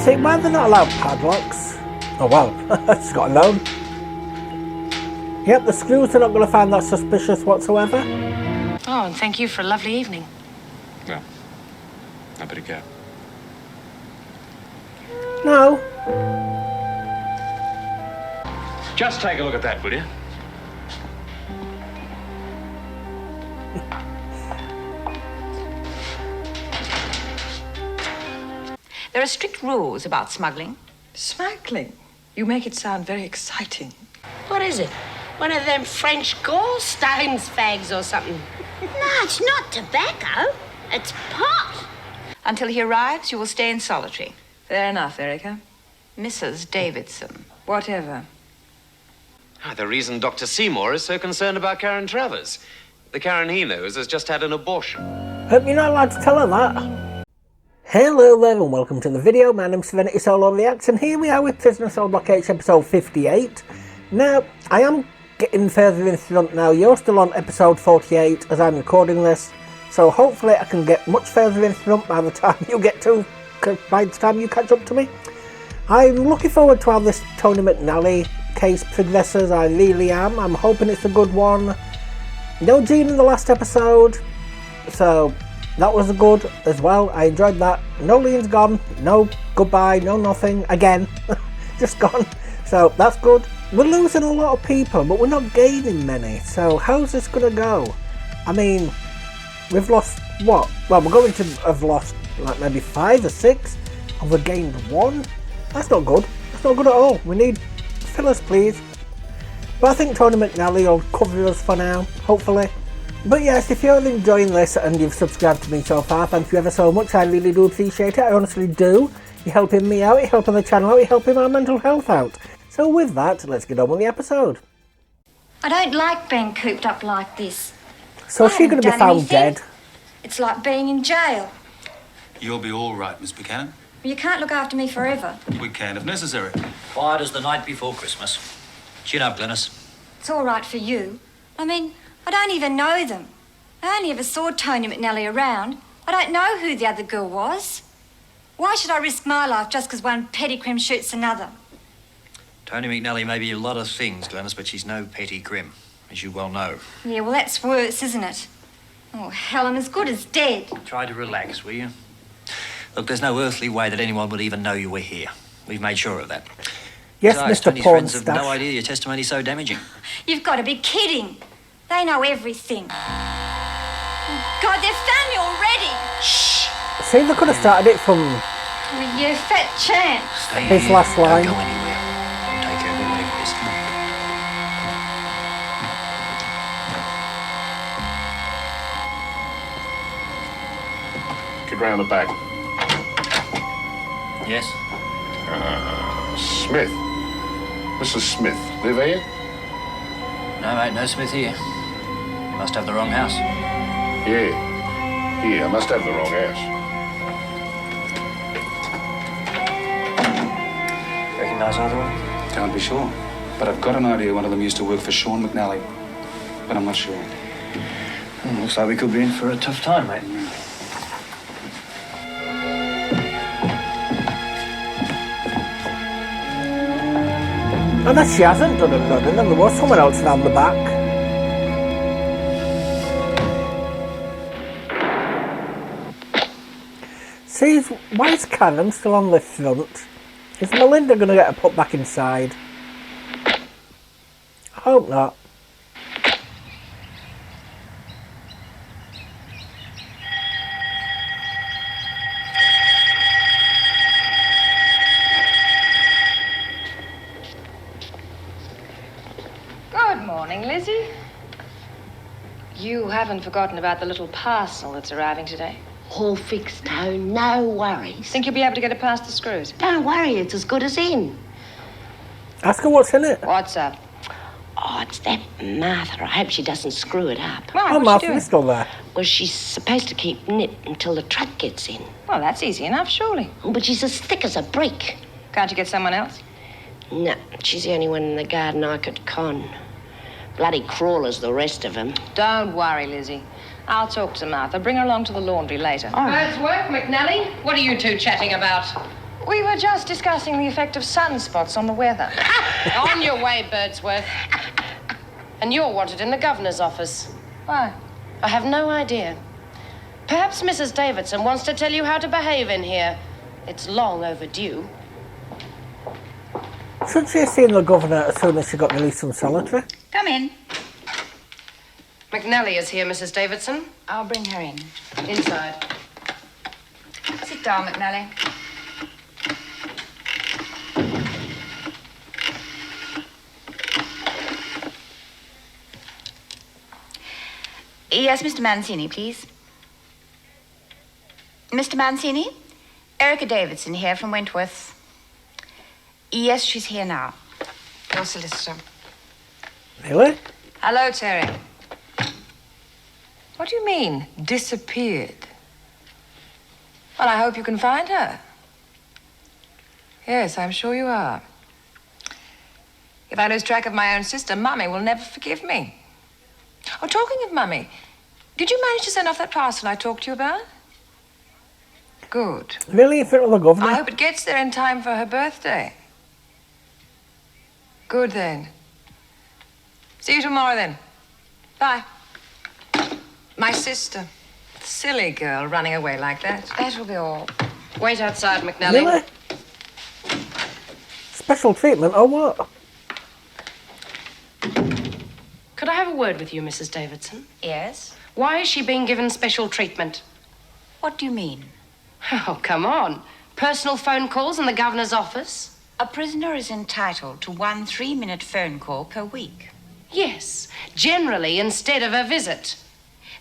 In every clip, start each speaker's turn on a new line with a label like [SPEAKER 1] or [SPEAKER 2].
[SPEAKER 1] See, why they're not allowed padlocks? Oh well, it's got a loan. Yep, the screws are not going to find that suspicious whatsoever.
[SPEAKER 2] Oh, and thank you for a lovely evening.
[SPEAKER 3] Well, I better go.
[SPEAKER 1] No.
[SPEAKER 3] Just take a look at that, will you?
[SPEAKER 2] There are strict rules about smuggling.
[SPEAKER 4] Smuggling? You make it sound very exciting.
[SPEAKER 5] What is it? One of them French gallstones fags or something? No, it's not tobacco. It's pot.
[SPEAKER 2] Until he arrives, you will stay in solitary.
[SPEAKER 4] Fair enough, Erica.
[SPEAKER 2] Mrs. Davidson.
[SPEAKER 4] Whatever.
[SPEAKER 6] The reason Dr. Seymour is so concerned about Karen Travers. The Karen he knows has just had an abortion.
[SPEAKER 1] Hope you're not allowed to tell her that. Hello there and welcome to the video. My name's SerenitySoloREACTS and here we are with Prisoner Cell Block H episode 58. Now, I am getting further in front now. You're still on episode 48 as I'm recording this. So hopefully I can get much further in front by the time you catch up to me. I'm looking forward to how this Tony McNally case progresses. I really am. I'm hoping it's a good one. No Jean in the last episode, so that was good as well. I enjoyed that. No Lean's gone, no goodbye, no nothing, again, just gone. So that's good. We're losing a lot of people, but we're not gaining many. So how's this gonna go? I mean, we've lost what? Well, we're going to have lost like maybe 5 or 6, and we've gained 1. That's not good. That's not good at all. We need fillers, please. But I think Tony McNally will cover us for now, hopefully. But yes, if you're enjoying this and you've subscribed to me so far, thank you ever so much. I really do appreciate it. I honestly do. You're helping me out, you're helping the channel out, you're helping my mental health out. So with that, let's get on with the episode.
[SPEAKER 7] I don't like being cooped up like this.
[SPEAKER 1] So is she going to be found dead?
[SPEAKER 7] It's like being in jail.
[SPEAKER 8] You'll be all right, Miss Buchanan.
[SPEAKER 7] Well, you can't look after me forever.
[SPEAKER 8] We can if necessary.
[SPEAKER 9] Quiet as the night before Christmas. Chin up, Glenys.
[SPEAKER 7] It's all right for you. I mean, I don't even know them. I only ever saw Tony McNally around. I don't know who the other girl was. Why should I risk my life just because one petty crim shoots another?
[SPEAKER 9] Tony McNally may be a lot of things, Glenys, but she's no petty crim, as you well know.
[SPEAKER 7] Yeah, well, that's worse, isn't it? Oh, hell, I'm as good as dead.
[SPEAKER 9] Try to relax, will you? Look, there's no earthly way that anyone would even know you were here. We've made sure of that.
[SPEAKER 1] Yes,
[SPEAKER 9] Besides,
[SPEAKER 1] Mr.
[SPEAKER 9] Tony's
[SPEAKER 1] Porn
[SPEAKER 9] friends have
[SPEAKER 1] Stash.
[SPEAKER 9] no idea your testimony's so damaging.
[SPEAKER 7] You've got to be kidding. They know everything. Oh, God, they've found me already.
[SPEAKER 1] Shh. See, they could have started it from
[SPEAKER 7] Oh, you fat chance.
[SPEAKER 9] Stay
[SPEAKER 1] his
[SPEAKER 9] here.
[SPEAKER 1] last line.
[SPEAKER 9] Don't go anywhere. I'll take care of it, whatever it is. Come on.
[SPEAKER 3] Get round the back.
[SPEAKER 9] Yes?
[SPEAKER 3] Smith. Mrs. Smith, live here?
[SPEAKER 9] No, mate, no Smith here. You must have the wrong house.
[SPEAKER 3] Yeah. Yeah, I must have the wrong house.
[SPEAKER 9] Recognise either one?
[SPEAKER 8] Can't be sure. But I've got an idea one of them used to work for Sean McNally. But I'm not sure.
[SPEAKER 9] Looks like we could be in for a tough time, mate.
[SPEAKER 1] Unless she hasn't done it, and there was someone else down the back. See, why is Karen still on the front? Is Melinda going to get her put back inside? I hope not.
[SPEAKER 2] Good morning, Lizzie. You haven't forgotten about the little parcel that's arriving today?
[SPEAKER 5] All fixed, Tone. No worries.
[SPEAKER 2] Think you'll be able to get it past the screws?
[SPEAKER 5] Don't worry, it's as good as in.
[SPEAKER 1] Ask her what's in it.
[SPEAKER 2] What's up?
[SPEAKER 5] Oh, it's that Martha. I hope she doesn't screw it up.
[SPEAKER 2] Why,
[SPEAKER 1] Oh,
[SPEAKER 2] what's she
[SPEAKER 1] Martha
[SPEAKER 2] doing?
[SPEAKER 1] is still there.
[SPEAKER 5] Well, she's supposed to keep knit until the truck gets in.
[SPEAKER 2] Well, that's easy enough, surely.
[SPEAKER 5] But she's as thick as a brick.
[SPEAKER 2] Can't you get someone else?
[SPEAKER 5] No, she's the only one in the garden I could con. Bloody crawlers, the rest of them.
[SPEAKER 2] Don't worry, Lizzie. I'll talk to Martha. Bring her along to the laundry later.
[SPEAKER 5] All right.
[SPEAKER 2] Bird's work, McNally. What are you two chatting about? We were just discussing the effect of sunspots on the weather. On your way, Birdsworth. And you're wanted in the governor's office. Why? I have no idea. Perhaps Mrs. Davidson wants to tell you how to behave in here. It's long overdue.
[SPEAKER 1] Shouldn't she have seen the governor as soon as she got released from solitary?
[SPEAKER 7] Come in.
[SPEAKER 2] McNally is here, Mrs. Davidson.
[SPEAKER 7] I'll bring her in.
[SPEAKER 2] Inside.
[SPEAKER 7] Sit down, McNally. Yes, Mr. Mancini, please. Mr. Mancini? Erica Davidson here from Wentworth. Yes, she's here now. Your solicitor.
[SPEAKER 1] Really?
[SPEAKER 2] Hello, Terry. What do you mean, disappeared? Well, I hope you can find her. Yes, I'm sure you are. If I lose track of my own sister, Mummy will never forgive me. Oh, talking of Mummy, did you manage to send off that parcel I talked to you about? Good.
[SPEAKER 1] Really, in front of the governor?
[SPEAKER 2] I hope it gets there in time for her birthday. Good, then. See you tomorrow, then. Bye. My sister. Silly girl running away like that. That will be all. Wait outside, McNally.
[SPEAKER 1] Really? Special treatment or what?
[SPEAKER 2] Could I have a word with you, Mrs. Davidson?
[SPEAKER 7] Yes?
[SPEAKER 2] Why is she being given special treatment?
[SPEAKER 7] What do you mean?
[SPEAKER 2] Oh, come on. Personal phone calls in the governor's office?
[SPEAKER 7] A prisoner is entitled to 1 3-minute phone call per week.
[SPEAKER 2] Yes, generally instead of a visit.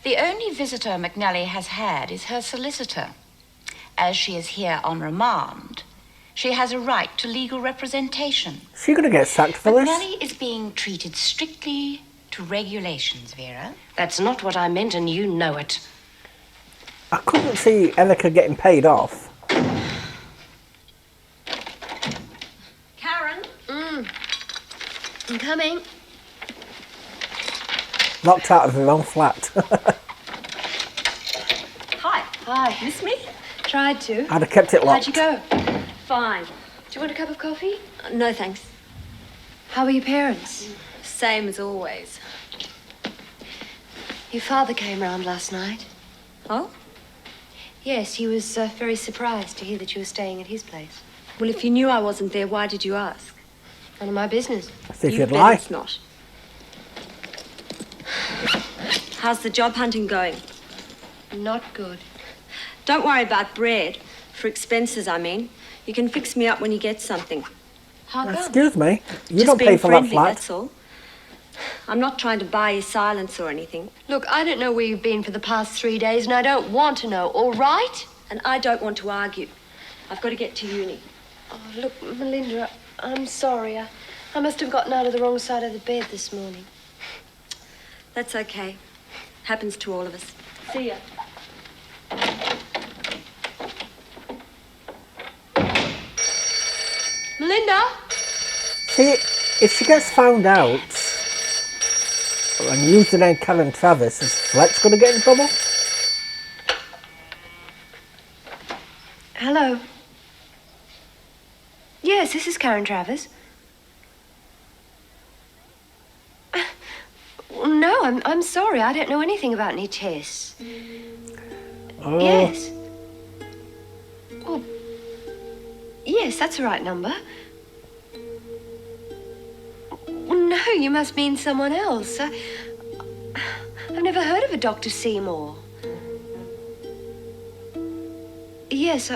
[SPEAKER 7] The only visitor McNally has had is her solicitor. As she is here on remand, she has a right to legal representation.
[SPEAKER 1] Is she going to get sacked for this?
[SPEAKER 7] McNally is being treated strictly to regulations, Vera.
[SPEAKER 2] That's not what I meant, and you know it.
[SPEAKER 1] I couldn't see Erica getting paid off.
[SPEAKER 5] Karen? I'm coming.
[SPEAKER 1] Locked out of her own flat.
[SPEAKER 5] Hi. Miss me? Tried to.
[SPEAKER 1] I'd have kept it locked.
[SPEAKER 5] How'd you go? Fine. Do you want a cup of coffee? No, thanks.
[SPEAKER 2] How are your parents?
[SPEAKER 5] Same as always. Your father came round last night.
[SPEAKER 7] Oh?
[SPEAKER 5] Yes, he was very surprised to hear that you were staying at his place. Well, if you knew I wasn't there, why did you ask? None of my business.
[SPEAKER 1] See if
[SPEAKER 5] You
[SPEAKER 1] you'd
[SPEAKER 5] bet
[SPEAKER 1] lie.
[SPEAKER 5] it's not. How's the job hunting going? Not good. Don't worry about bread. For expenses, I mean. You can fix me up when you get something. How come?
[SPEAKER 1] Excuse me. You
[SPEAKER 5] Just
[SPEAKER 1] don't pay
[SPEAKER 5] being
[SPEAKER 1] for
[SPEAKER 5] friendly,
[SPEAKER 1] that flat.
[SPEAKER 5] that's all. I'm not trying to buy your silence or anything. Look, I don't know where you've been for the past 3 days, and I don't want to know, all right? And I don't want to argue. I've got to get to uni. Oh, look, Melinda, I'm sorry. I must have gotten out of the wrong side of the bed this morning. That's okay. Happens to all of us. See ya. Melinda?
[SPEAKER 1] See, if she gets found out and used the name Karen Travis, is Fletch going to get in trouble?
[SPEAKER 2] Hello. Yes, this is Karen Travers. No, I'm sorry. I don't know anything about any tests.
[SPEAKER 1] Oh.
[SPEAKER 2] Yes. Oh. Yes, that's the right number. No, you must mean someone else. I've never heard of a Dr. Seymour. Yes,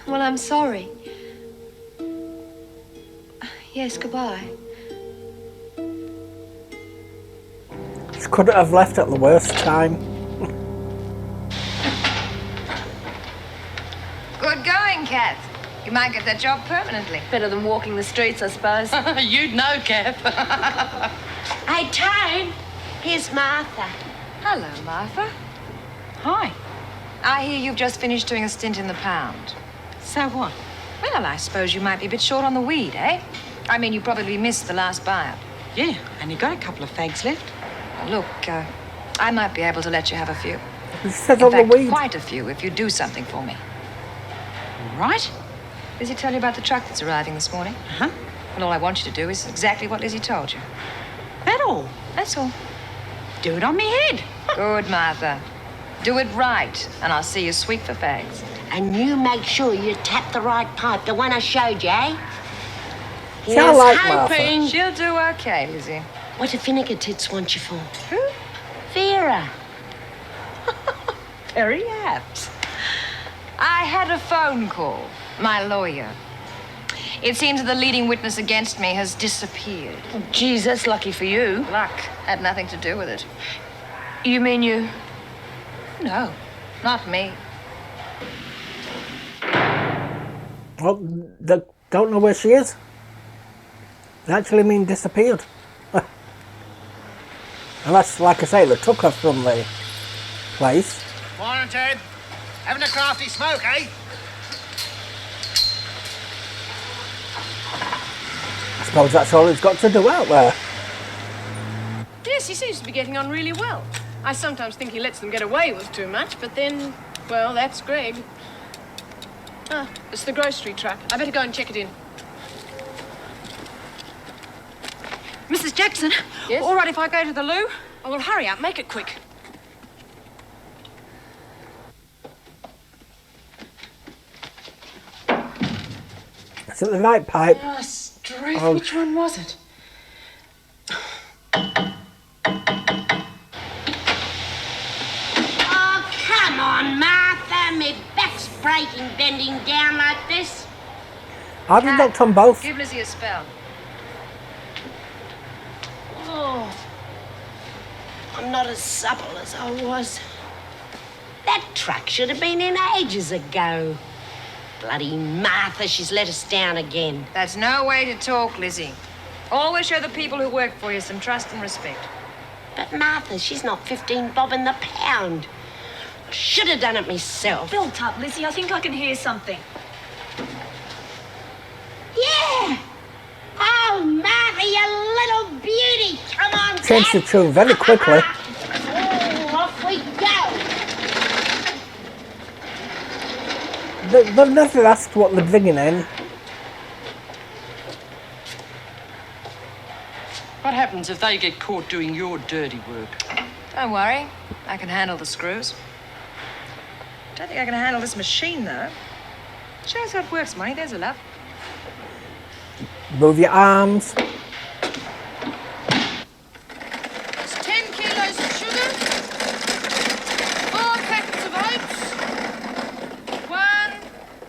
[SPEAKER 2] well, I'm sorry. Yes, goodbye.
[SPEAKER 1] She couldn't have left at the worst time.
[SPEAKER 2] Good going, Kath. You might get that job permanently.
[SPEAKER 5] Better than walking the streets, I suppose.
[SPEAKER 2] You'd know, Kath.
[SPEAKER 5] Hey, Tone, here's Martha.
[SPEAKER 2] Hello, Martha. Hi. I hear you've just finished doing a stint in the pound.
[SPEAKER 4] So what?
[SPEAKER 2] Well, I suppose you might be a bit short on the weed, eh? I mean, you probably missed the last buyout.
[SPEAKER 4] Yeah, and you got a couple of fags left.
[SPEAKER 2] Look, I might be able to let you have a few.
[SPEAKER 1] She said
[SPEAKER 2] In
[SPEAKER 1] on the
[SPEAKER 2] fact,
[SPEAKER 1] weed.
[SPEAKER 2] quite a few if you do something for me.
[SPEAKER 4] Right. Lizzie tell you about the truck that's arriving this morning?
[SPEAKER 10] Uh-huh.
[SPEAKER 4] Well, all I want you to do is exactly what Lizzie told you.
[SPEAKER 10] That all?
[SPEAKER 4] That's all.
[SPEAKER 10] Do it on me head.
[SPEAKER 4] Good, Martha. Do it right, and I'll see you sweep for fags.
[SPEAKER 11] And you make sure you tap the right pipe, the one I showed you, eh?
[SPEAKER 1] Sound like Martha.
[SPEAKER 4] She'll do okay, Lizzie.
[SPEAKER 11] What do Vinegar Tits want you for?
[SPEAKER 4] Who?
[SPEAKER 11] Vera.
[SPEAKER 10] Very apt.
[SPEAKER 4] I had a phone call. My lawyer. It seems that the leading witness against me has disappeared.
[SPEAKER 10] Oh, geez, that's lucky for you.
[SPEAKER 4] Luck had nothing to do with it.
[SPEAKER 10] You mean you...
[SPEAKER 4] No, not me.
[SPEAKER 1] Well, they don't know where she is. They actually mean disappeared. Unless, like I say, they took her from the place.
[SPEAKER 12] Morning, Ted. Having a crafty smoke, eh?
[SPEAKER 1] I suppose that's all he's got to do out there.
[SPEAKER 13] Yes, he seems to be getting on really well. I sometimes think he lets them get away with too much, but then, well, that's Greg. Ah, it's the grocery truck. I better go and check it in.
[SPEAKER 10] Mrs. Jackson?
[SPEAKER 13] Yes?
[SPEAKER 10] All right if I go to the loo?
[SPEAKER 13] Oh, well, hurry up. Make it quick.
[SPEAKER 1] Is it the right pipe?
[SPEAKER 10] Oh, Struth,
[SPEAKER 1] Oh.
[SPEAKER 10] which one was it?
[SPEAKER 11] Oh, come on, Martha. My back's breaking bending down like this.
[SPEAKER 1] I've been knocked on both.
[SPEAKER 4] Give Lizzie a spell.
[SPEAKER 11] Oh, I'm not as supple as I was. That truck should have been in ages ago. Bloody Martha, she's let us down again.
[SPEAKER 4] That's no way to talk, Lizzie. Always show the people who work for you some trust and respect.
[SPEAKER 11] But Martha, she's not 15 bob in the pound. I should have done it myself.
[SPEAKER 10] Built up, Lizzie. I think I can hear something.
[SPEAKER 11] Yeah! Oh, Martha, you little beauty! Come on,
[SPEAKER 1] Changed the
[SPEAKER 11] Dad.
[SPEAKER 1] tune very quickly.
[SPEAKER 11] Oh, off we go!
[SPEAKER 1] They've never asked what they're bringing in.
[SPEAKER 10] What happens if they get caught doing your dirty work?
[SPEAKER 4] Don't worry. I can handle the screws. Don't think I can handle this machine, though. Show us how it works, Money. There's a love.
[SPEAKER 1] Move your arms.
[SPEAKER 13] It's 10 kilos of sugar, 4 packets of oats, 1,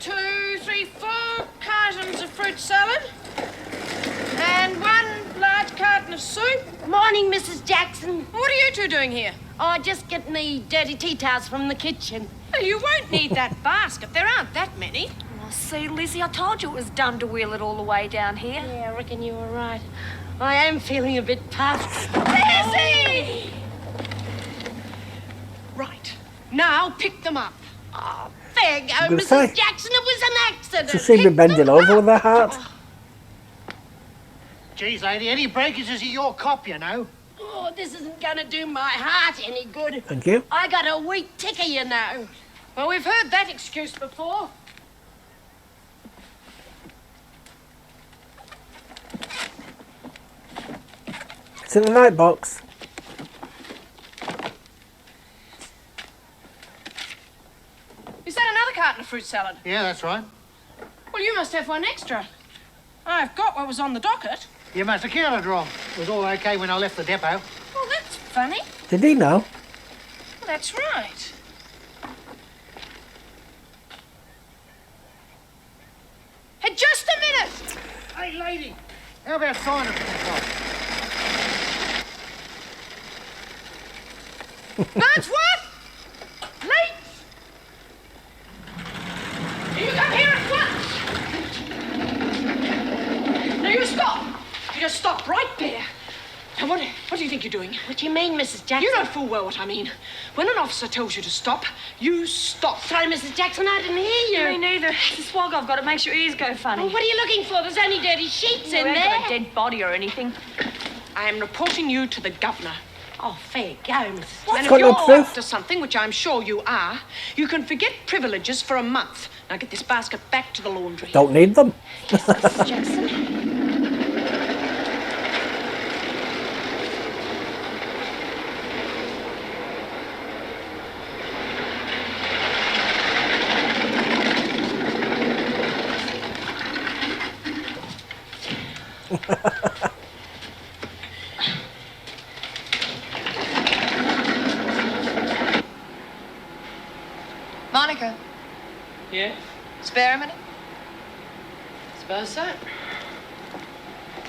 [SPEAKER 13] 2, 3, 4 cartons of fruit salad, and 1 large carton of soup.
[SPEAKER 11] Morning, Mrs. Jackson.
[SPEAKER 13] What are you two doing here?
[SPEAKER 11] Oh, just getting the dirty tea towels from the kitchen.
[SPEAKER 13] Well, you won't need that basket. There aren't that many.
[SPEAKER 10] Oh, see, Lizzie, I told you it was done to wheel it all the way down here.
[SPEAKER 11] Yeah, I reckon you were right. I am feeling a bit puffed.
[SPEAKER 13] Lizzie! Right. Now pick them up.
[SPEAKER 11] Oh, there you go,
[SPEAKER 1] gonna
[SPEAKER 11] Mrs.
[SPEAKER 1] say.
[SPEAKER 11] Jackson. It was an accident.
[SPEAKER 1] To see me
[SPEAKER 11] Pick
[SPEAKER 1] bending
[SPEAKER 11] them
[SPEAKER 1] over
[SPEAKER 11] up.
[SPEAKER 1] with her heart.
[SPEAKER 12] Geez, lady, any breakages are your cop, you know.
[SPEAKER 11] Oh, this isn't going to do my heart any good.
[SPEAKER 1] Thank you.
[SPEAKER 11] I got a weak ticker, you know.
[SPEAKER 13] Well, we've heard that excuse before.
[SPEAKER 1] It's in the night box.
[SPEAKER 13] Is that another carton of fruit salad?
[SPEAKER 12] Yeah, that's right.
[SPEAKER 13] Well, you must have one extra. I've got what was on the docket.
[SPEAKER 12] You must have killed it wrong. It was all okay when I left the depot.
[SPEAKER 13] Well, that's funny.
[SPEAKER 1] Did he know?
[SPEAKER 13] Well, that's right. Hey, just a minute!
[SPEAKER 12] Hey, lady, how about signing for the cop?
[SPEAKER 13] That's what? Late! You come here at once! Now you stop! You just stop right there. Now what do you think you're doing?
[SPEAKER 11] What do you mean, Mrs. Jackson?
[SPEAKER 13] You know full well what I mean. When an officer tells you to stop, you stop.
[SPEAKER 11] Sorry, Mrs. Jackson, I didn't hear you.
[SPEAKER 10] Me neither. It's the swag I've got. It makes your ears go funny.
[SPEAKER 11] Well, what are you looking for? There's only dirty sheets in
[SPEAKER 10] We ain't got a
[SPEAKER 11] there.
[SPEAKER 10] dead body or anything.
[SPEAKER 13] I am reporting you to the governor.
[SPEAKER 11] Oh, fair go, Mrs.
[SPEAKER 13] And if
[SPEAKER 1] got
[SPEAKER 13] you're
[SPEAKER 1] no proof?
[SPEAKER 13] after something, which I'm sure you are, you can forget privileges for a month.
[SPEAKER 11] Now get this basket back to the laundry.
[SPEAKER 1] Don't need them.
[SPEAKER 11] Jackson.
[SPEAKER 2] Monica,
[SPEAKER 11] Yeah,
[SPEAKER 2] spare a minute?
[SPEAKER 11] suppose so.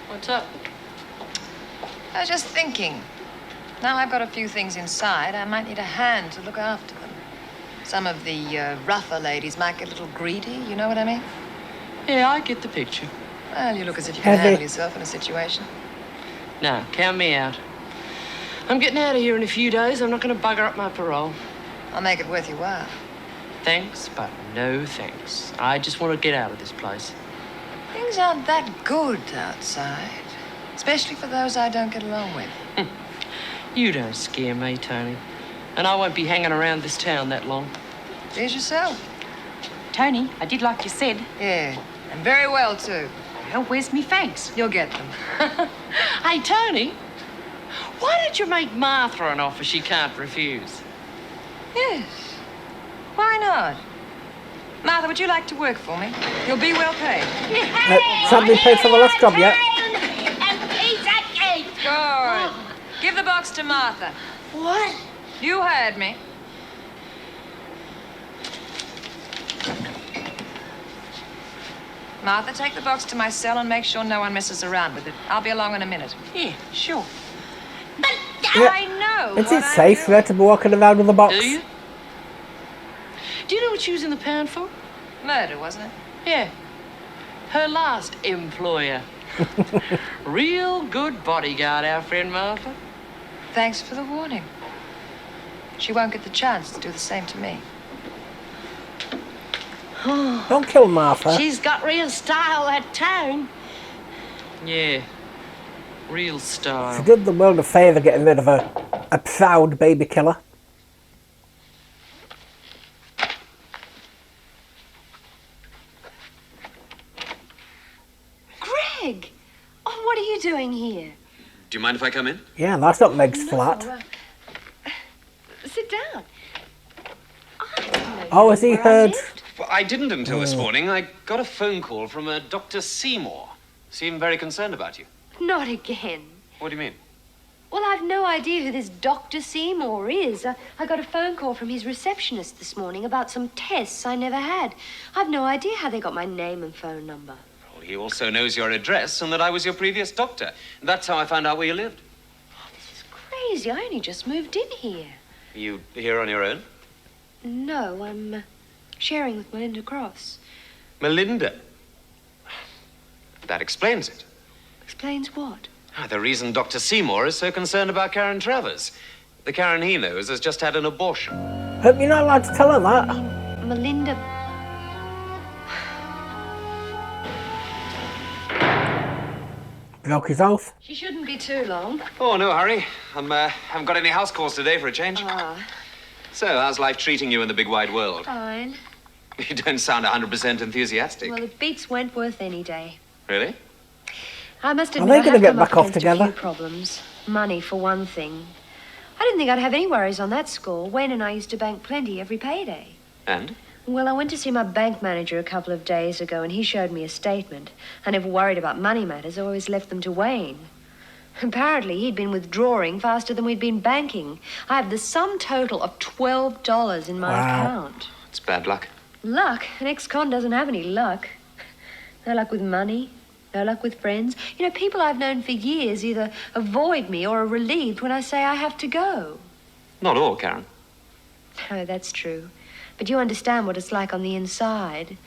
[SPEAKER 11] What's up?
[SPEAKER 2] I was just thinking. Now I've got a few things inside, I might need a hand to look after them. Some of the rougher ladies might get a little greedy, you know what I mean?
[SPEAKER 11] Yeah, I get the picture.
[SPEAKER 2] Well, you look as if you can handle yourself in a situation.
[SPEAKER 11] No, count me out. I'm getting out of here in a few days. I'm not going to bugger up my parole.
[SPEAKER 2] I'll make it worth your while.
[SPEAKER 11] Thanks, but no thanks. I just want to get out of this place.
[SPEAKER 2] Things aren't that good outside, especially for those I don't get along with.
[SPEAKER 11] You don't scare me, Tony. And I won't be hanging around this town that long.
[SPEAKER 2] Please yourself.
[SPEAKER 14] Tony, I did like you said.
[SPEAKER 2] Yeah, and very well, too.
[SPEAKER 14] Well, where's me thanks?
[SPEAKER 2] You'll get them.
[SPEAKER 11] Hey, Tony, why don't you make Martha an offer she can't refuse?
[SPEAKER 2] Yes. Why not? Martha, would you like to work for me? You'll be well paid.
[SPEAKER 1] Somebody paid for the last job yet?
[SPEAKER 11] And pizza cake.
[SPEAKER 2] Good. Give the box to Martha.
[SPEAKER 11] What?
[SPEAKER 2] You hired me. Martha, take the box to my cell and make sure no one messes around with it. I'll be along in a minute.
[SPEAKER 11] Yeah, sure.
[SPEAKER 2] But
[SPEAKER 1] Yeah.
[SPEAKER 2] I know.
[SPEAKER 1] Is
[SPEAKER 2] what
[SPEAKER 1] it
[SPEAKER 2] I
[SPEAKER 1] safe
[SPEAKER 2] do.
[SPEAKER 1] for her to be walking around with a box?
[SPEAKER 11] Do you? Do you know what she was in the pound for?
[SPEAKER 2] Murder, wasn't it?
[SPEAKER 11] Yeah. Her last employer. Real good bodyguard, our friend Martha.
[SPEAKER 2] Thanks for the warning. She won't get the chance to do the same to me.
[SPEAKER 1] Don't kill Martha.
[SPEAKER 11] She's got real style, that tone. Yeah. Real style.
[SPEAKER 1] She did the world a favour getting rid of a proud baby killer.
[SPEAKER 5] Greg! Oh, what are you doing here?
[SPEAKER 6] Do you mind if I come in?
[SPEAKER 1] Yeah, that's not Meg's flat.
[SPEAKER 5] Sit down.
[SPEAKER 1] Oh, has he heard?
[SPEAKER 6] Well, I didn't until this morning. I got a phone call from a Dr. Seymour. Seemed very concerned about you.
[SPEAKER 5] Not again.
[SPEAKER 6] What do you mean?
[SPEAKER 5] Well, I've no idea who this Dr. Seymour is. I got a phone call from his receptionist this morning about some tests I never had. I've no idea how they got my name and phone number.
[SPEAKER 6] Well, he also knows your address and that I was your previous doctor. That's how I found out where you lived.
[SPEAKER 5] Crazy, I only just moved in here.
[SPEAKER 6] Are you here on your own?
[SPEAKER 5] No, I'm sharing with Melinda Cross.
[SPEAKER 6] Melinda? That explains it.
[SPEAKER 5] Explains what?
[SPEAKER 6] The reason Dr. Seymour is so concerned about Karen Travers. The Karen he knows has just had an abortion.
[SPEAKER 1] Hope you're not allowed to tell her that.
[SPEAKER 5] Melinda...
[SPEAKER 1] Broke his oath.
[SPEAKER 5] She shouldn't be too long.
[SPEAKER 6] Oh, no hurry. Haven't got any house calls today for a change. So, how's life treating you in the big wide world?
[SPEAKER 5] Fine.
[SPEAKER 6] You don't sound 100% enthusiastic.
[SPEAKER 5] Well, it beats Wentworth any day.
[SPEAKER 6] Really?
[SPEAKER 5] I must
[SPEAKER 1] Are
[SPEAKER 5] admit,
[SPEAKER 1] they
[SPEAKER 5] I
[SPEAKER 1] gonna
[SPEAKER 5] have
[SPEAKER 1] get
[SPEAKER 5] come up
[SPEAKER 1] back off
[SPEAKER 5] against
[SPEAKER 1] together?
[SPEAKER 5] a few problems. Money, for one thing. I didn't think I'd have any worries on that score. Wayne and I used to bank plenty every payday.
[SPEAKER 6] And?
[SPEAKER 5] Well, I went to see my bank manager a couple of days ago, and he showed me a statement. I never worried about money matters. I always left them to Wayne. Apparently, he'd been withdrawing faster than we'd been banking. I have the sum total of $12 in my account.
[SPEAKER 6] It's bad luck.
[SPEAKER 5] Luck? An ex-con doesn't have any luck. No luck with money, no luck with friends. You know, people I've known for years either avoid me or are relieved when I say I have to go.
[SPEAKER 6] Not all, Karen.
[SPEAKER 5] No, that's true. But you understand what it's like on the inside.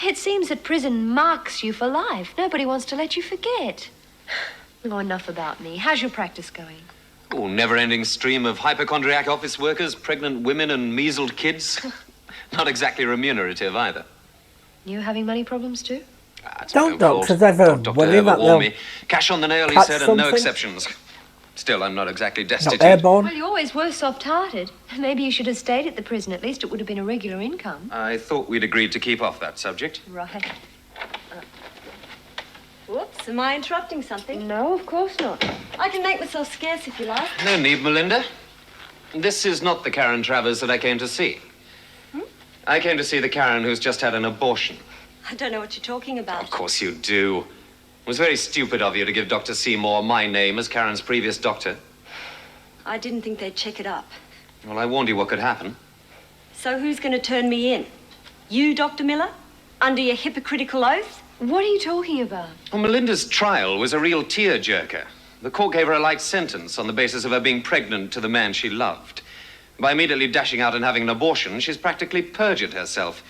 [SPEAKER 5] It seems that prison marks you for life. Nobody wants to let you forget. Oh, enough about me. How's your practice going?
[SPEAKER 6] Oh, never-ending stream of hypochondriac office workers, pregnant women and measled kids. Not exactly remunerative either.
[SPEAKER 5] You having money problems too?
[SPEAKER 6] That's
[SPEAKER 1] Don't
[SPEAKER 6] my own
[SPEAKER 1] doctors
[SPEAKER 6] fault.
[SPEAKER 1] ever
[SPEAKER 6] Doctor
[SPEAKER 1] worry
[SPEAKER 6] ever
[SPEAKER 1] that
[SPEAKER 6] warned
[SPEAKER 1] they'll
[SPEAKER 6] me. Cash on the nail, he
[SPEAKER 1] catch
[SPEAKER 6] said, and no
[SPEAKER 1] something?
[SPEAKER 6] exceptions. Still, I'm not exactly
[SPEAKER 1] Not
[SPEAKER 6] destitute.
[SPEAKER 1] airborne.
[SPEAKER 5] Well, you always were soft-hearted. Maybe you should have stayed at the prison. At least it would have been a regular income.
[SPEAKER 6] I thought we'd agreed to keep off that subject.
[SPEAKER 5] Right. Whoops, am I interrupting something? No, of course not. I can make myself scarce if you like.
[SPEAKER 6] No need, Melinda. This is not the Karen Travers that I came to see. I came to see the Karen who's just had an abortion.
[SPEAKER 5] I don't know what you're talking about.
[SPEAKER 6] Of course you do. It was very stupid of you to give Dr. Seymour my name as Karen's previous doctor.
[SPEAKER 5] I didn't think they'd check it up.
[SPEAKER 6] Well, I warned you what could happen.
[SPEAKER 5] So who's going to turn me in? You, Dr. Miller? Under your hypocritical oath? What are you talking about?
[SPEAKER 6] Well, Melinda's trial was a real tear-jerker. The court gave her a light sentence on the basis of her being pregnant to the man she loved. By immediately dashing out and having an abortion, she's practically perjured herself.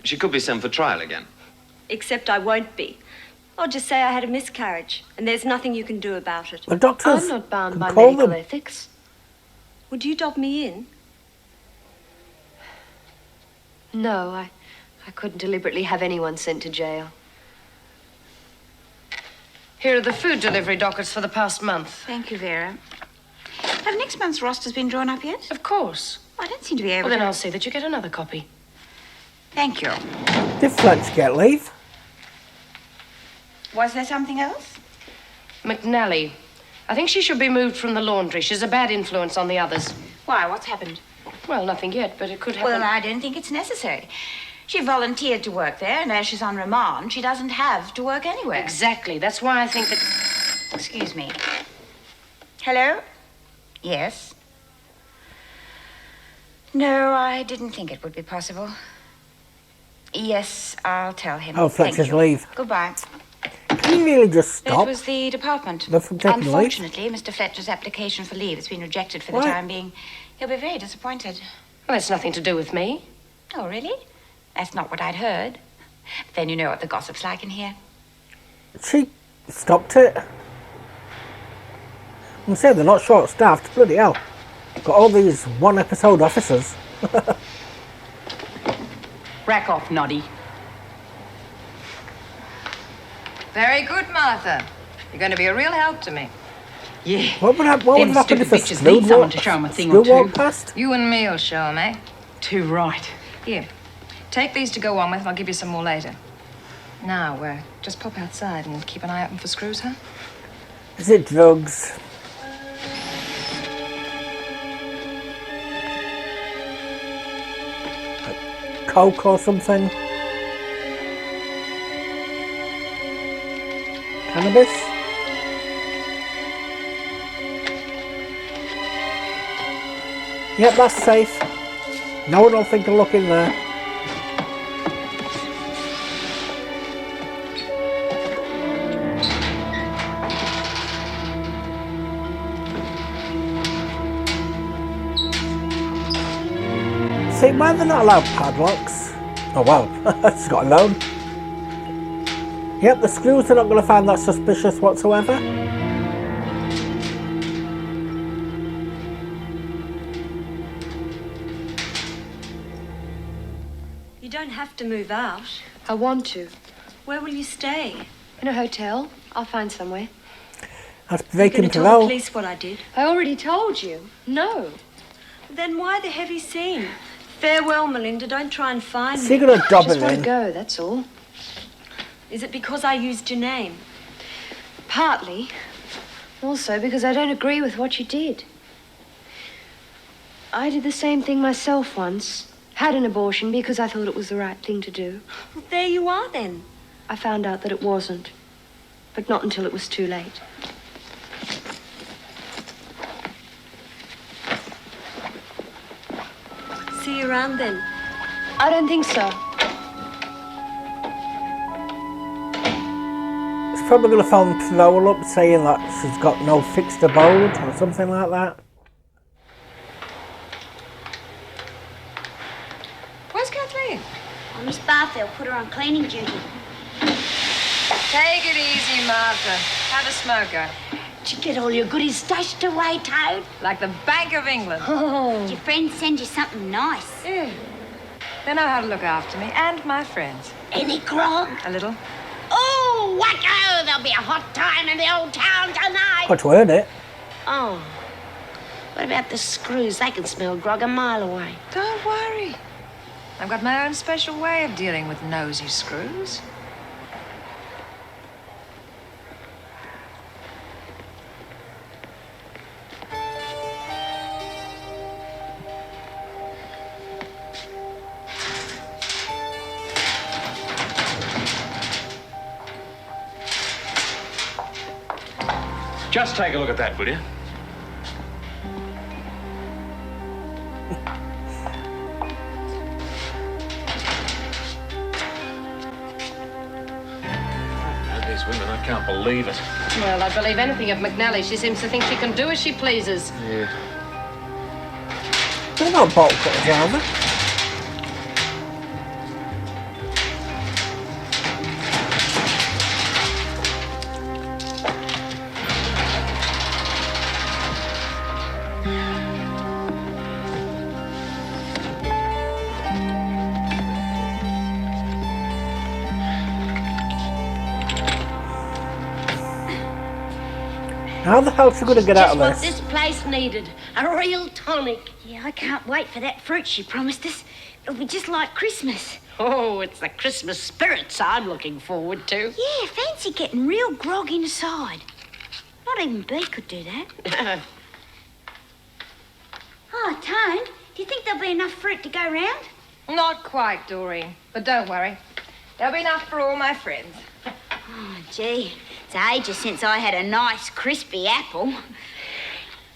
[SPEAKER 6] She could be sent for trial again.
[SPEAKER 5] Except I won't be. I'll just say I had a miscarriage, and there's nothing you can do about it.
[SPEAKER 1] The doctors
[SPEAKER 5] I'm not bound by
[SPEAKER 1] call
[SPEAKER 5] medical
[SPEAKER 1] them.
[SPEAKER 5] ethics. Would you dob me in? No, I couldn't deliberately have anyone sent to jail.
[SPEAKER 2] Here are the food delivery dockets for the past month.
[SPEAKER 14] Thank you, Vera. Have next month's rosters been drawn up yet?
[SPEAKER 2] Of course.
[SPEAKER 14] I don't seem to be able
[SPEAKER 2] Well,
[SPEAKER 14] to...
[SPEAKER 2] then I'll see that you get another copy.
[SPEAKER 14] Thank you.
[SPEAKER 1] Did Fletch get leave?
[SPEAKER 14] Was there something else?
[SPEAKER 2] McNally. I think she should be moved from the laundry. She's a bad influence on the others.
[SPEAKER 14] Why, what's happened?
[SPEAKER 2] Well, nothing yet, but it could happen.
[SPEAKER 14] Well, I don't think it's necessary. She volunteered to work there, and as she's on remand, she doesn't have to work anywhere.
[SPEAKER 2] Exactly. That's why I think that...
[SPEAKER 14] Excuse me. Hello? Yes? No, I didn't think it would be possible. Yes, I'll tell him.
[SPEAKER 1] Oh,
[SPEAKER 14] Thank
[SPEAKER 1] Fletcher's
[SPEAKER 14] you.
[SPEAKER 1] leave.
[SPEAKER 14] Goodbye.
[SPEAKER 1] Can you really just stop?
[SPEAKER 14] It was the department.
[SPEAKER 1] They're from taking leave?
[SPEAKER 14] Unfortunately, Mr. Fletcher's application for leave has been rejected for the
[SPEAKER 1] What?
[SPEAKER 14] time being. He'll be very disappointed.
[SPEAKER 2] Well, that's nothing to do with me.
[SPEAKER 14] Oh, really? That's not what I'd heard. But then you know what the gossip's like in here.
[SPEAKER 1] She stopped it. I'm saying they're not short-staffed. Bloody hell. Got all these one-episode officers.
[SPEAKER 14] Rack off, Noddy.
[SPEAKER 4] Very good, Martha. You're going to be a real help to me.
[SPEAKER 14] Yeah.
[SPEAKER 1] What would happen if the
[SPEAKER 14] bitches
[SPEAKER 1] screw
[SPEAKER 14] need someone
[SPEAKER 1] walked,
[SPEAKER 14] to show 'em a thing
[SPEAKER 1] screw
[SPEAKER 14] or two.
[SPEAKER 1] walked past?
[SPEAKER 4] You and me'll show 'em, eh?
[SPEAKER 14] Too right.
[SPEAKER 4] Here, take these to go on with, and I'll give you some more later. Now, just pop outside and keep an eye open for screws, huh?
[SPEAKER 1] Is it drugs? Like coke or something? Cannabis? Yep, that's safe. No one will think to look in there. See, why they're not allowed padlocks? Oh wow, it's got a loan. Yep, the screws are not going to find that suspicious whatsoever.
[SPEAKER 5] You don't have to move out.
[SPEAKER 2] I want to.
[SPEAKER 5] Where will you stay?
[SPEAKER 2] In a hotel. I'll find somewhere.
[SPEAKER 1] That's
[SPEAKER 5] You're
[SPEAKER 1] vacant
[SPEAKER 5] going to tell the
[SPEAKER 1] parole.
[SPEAKER 5] police what I did.
[SPEAKER 2] I already told you. No.
[SPEAKER 5] Then why the heavy scene? Farewell, Melinda. Don't try and find
[SPEAKER 1] So
[SPEAKER 5] me.
[SPEAKER 1] you're going to dob
[SPEAKER 2] Just
[SPEAKER 1] him
[SPEAKER 2] want to
[SPEAKER 1] in.
[SPEAKER 2] go, that's all.
[SPEAKER 5] Is it because I used your name?
[SPEAKER 2] Partly. Also because I don't agree with what you did. I did the same thing myself once. Had an abortion because I thought it was the right thing to do.
[SPEAKER 5] Well, there you are then.
[SPEAKER 2] I found out that it wasn't. But not until it was too late.
[SPEAKER 5] See you around then.
[SPEAKER 2] I don't think so.
[SPEAKER 1] It's probably going to phone parole up saying that she's got no fixed abode or something like that.
[SPEAKER 4] Where's Kathleen?
[SPEAKER 15] Oh, Miss Barfield put her on cleaning duty.
[SPEAKER 4] Take it easy, Martha. Have a smoker.
[SPEAKER 15] Did you get all your goodies stashed away, Toad?
[SPEAKER 4] Like the Bank of England.
[SPEAKER 15] Did your friends send you something nice?
[SPEAKER 4] Yeah. They know how to look after me and my friends.
[SPEAKER 15] Any grog?
[SPEAKER 4] A little.
[SPEAKER 15] Oh, wacko! There'll be a hot time in the old town tonight.
[SPEAKER 1] Got to earn it.
[SPEAKER 11] Oh. What about the screws? They can smell grog a mile away.
[SPEAKER 4] Don't worry. I've got my own special way of dealing with nosy screws.
[SPEAKER 8] Just take a look at that, will you? These women, I can't believe it.
[SPEAKER 2] Well, I'd believe anything of McNally. She seems to think she can do as she pleases.
[SPEAKER 8] Yeah.
[SPEAKER 1] They're not bolt cutters, are they? How the hell's she going to get out of
[SPEAKER 11] Just
[SPEAKER 1] this?
[SPEAKER 11] what this place needed. A real tonic.
[SPEAKER 15] Yeah, I can't wait for that fruit she promised us. It'll be just like Christmas.
[SPEAKER 11] Oh, it's the Christmas spirits I'm looking forward to.
[SPEAKER 15] Yeah, fancy getting real grog inside. Not even B could do that. Oh, Tone, do you think there'll be enough fruit to go round?
[SPEAKER 4] Not quite, Doreen. But don't worry. There'll be enough for all my friends.
[SPEAKER 15] Oh, gee, it's ages since I had a nice crispy apple.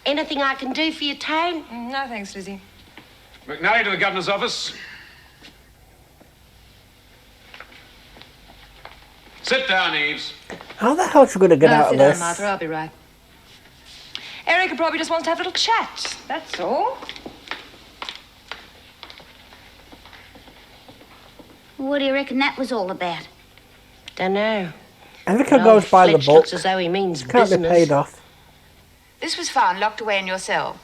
[SPEAKER 11] Anything I can do for you, Tone?
[SPEAKER 4] No, thanks, Lizzie.
[SPEAKER 8] McNally to the governor's office. Sit down, Eves.
[SPEAKER 1] How the hell's she going to get out of
[SPEAKER 4] Sit down,
[SPEAKER 1] this?
[SPEAKER 4] Martha. I'll be right. Erica probably just wants to have a little chat. That's all.
[SPEAKER 15] What do you reckon that was all about?
[SPEAKER 11] Dunno.
[SPEAKER 1] Erica goes by the
[SPEAKER 11] Fletch
[SPEAKER 1] book.
[SPEAKER 11] looks as though he means
[SPEAKER 1] Can't be
[SPEAKER 11] business.
[SPEAKER 1] paid off.
[SPEAKER 14] This was found locked away in your cell.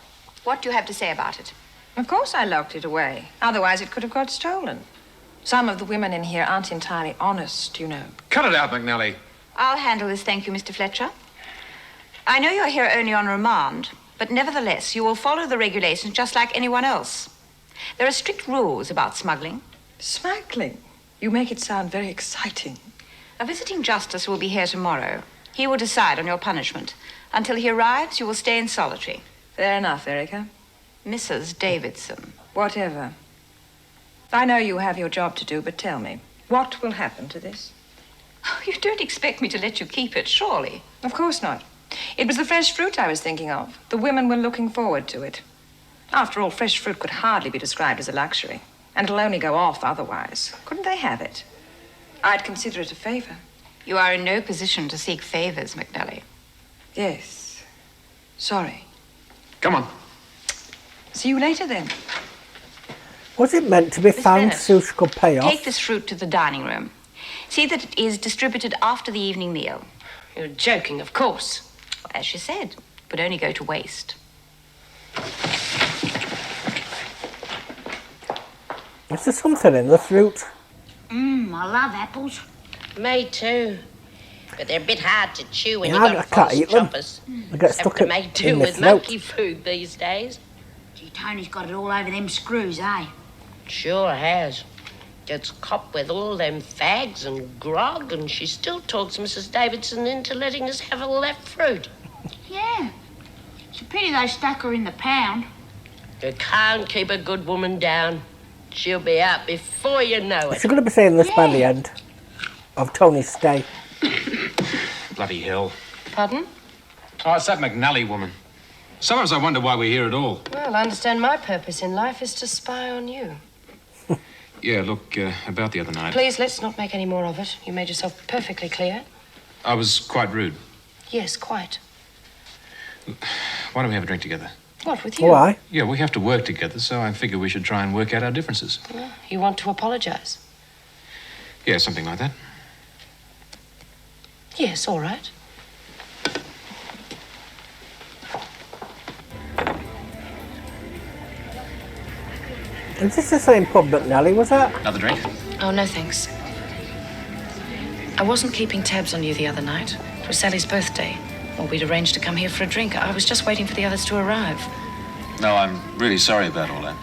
[SPEAKER 14] What do you have to say about it?
[SPEAKER 4] Of course I locked it away. Otherwise it could have got stolen. Some of the women in here aren't entirely honest, you know.
[SPEAKER 8] Cut it out, McNally.
[SPEAKER 14] I'll handle this, thank you, Mr. Fletcher. I know you're here only on remand, but nevertheless, you will follow the regulations just like anyone else. There are strict rules about smuggling.
[SPEAKER 4] Smuggling? You make it sound very exciting.
[SPEAKER 14] A visiting justice will be here tomorrow. He will decide on your punishment. Until he arrives, you will stay in solitary.
[SPEAKER 4] Fair enough, Erica.
[SPEAKER 14] Mrs. Davidson.
[SPEAKER 4] Whatever. I know you have your job to do, but tell me, what will happen to this?
[SPEAKER 14] You don't expect me to let you keep it, surely?
[SPEAKER 4] Of course not. It was the fresh fruit I was thinking of. The women were looking forward to it. After all, fresh fruit could hardly be described as a luxury, and it'll only go off otherwise. Couldn't they have it? I'd consider it a favor.
[SPEAKER 14] You are in no position to seek favors, McNally.
[SPEAKER 4] Yes. Sorry.
[SPEAKER 8] Come on.
[SPEAKER 4] See you later, then.
[SPEAKER 1] Was it meant to be found
[SPEAKER 14] Bennett,
[SPEAKER 1] so she could pay off?
[SPEAKER 14] Take this fruit to the dining room. See that it is distributed after the evening meal.
[SPEAKER 11] You're joking, of course.
[SPEAKER 14] As she said, would only go to waste.
[SPEAKER 1] Is there something in the fruit?
[SPEAKER 15] I love apples.
[SPEAKER 11] Me too. But they're a bit hard to chew when
[SPEAKER 1] Yeah,
[SPEAKER 11] you've
[SPEAKER 1] I
[SPEAKER 11] got
[SPEAKER 1] can't
[SPEAKER 11] false
[SPEAKER 1] eat them.
[SPEAKER 11] choppers.
[SPEAKER 1] I get
[SPEAKER 11] Have
[SPEAKER 1] stuck
[SPEAKER 11] to
[SPEAKER 1] in
[SPEAKER 11] make do
[SPEAKER 1] the
[SPEAKER 11] with
[SPEAKER 1] throat.
[SPEAKER 11] monkey food these days.
[SPEAKER 15] Gee, Tony's got it all over them screws, eh?
[SPEAKER 11] Sure has. Gets copped with all them fags and grog, and she still talks Mrs. Davidson into letting us have all that fruit.
[SPEAKER 15] Yeah. It's a pity they stuck her in the pound.
[SPEAKER 11] You can't keep a good woman down. She'll be out before you know it.
[SPEAKER 1] She's going to be saying this by the end of Tony's stay.
[SPEAKER 8] Bloody hell.
[SPEAKER 2] Pardon?
[SPEAKER 8] Oh, it's that McNally woman. Sometimes I wonder why we're here at all.
[SPEAKER 2] Well, I understand my purpose in life is to spy on you.
[SPEAKER 8] Yeah, look, about the other night.
[SPEAKER 2] Please, let's not make any more of it. You made yourself perfectly clear.
[SPEAKER 8] I was quite rude.
[SPEAKER 2] Yes, quite.
[SPEAKER 8] Why don't we have a drink together?
[SPEAKER 2] What, with you?
[SPEAKER 1] Why?
[SPEAKER 8] Yeah, we have to work together, so I figure we should try and work out our differences.
[SPEAKER 2] You want to apologize?
[SPEAKER 8] Yeah, something like that.
[SPEAKER 2] Yes, all right.
[SPEAKER 1] Is this the same pub that Nellie was at?
[SPEAKER 8] Another drink?
[SPEAKER 2] Oh, no, thanks. I wasn't keeping tabs on you the other night. It was Sally's birthday. Well, we'd arranged to come here for a drink. I was just waiting for the others to arrive.
[SPEAKER 8] No, I'm really sorry about all that.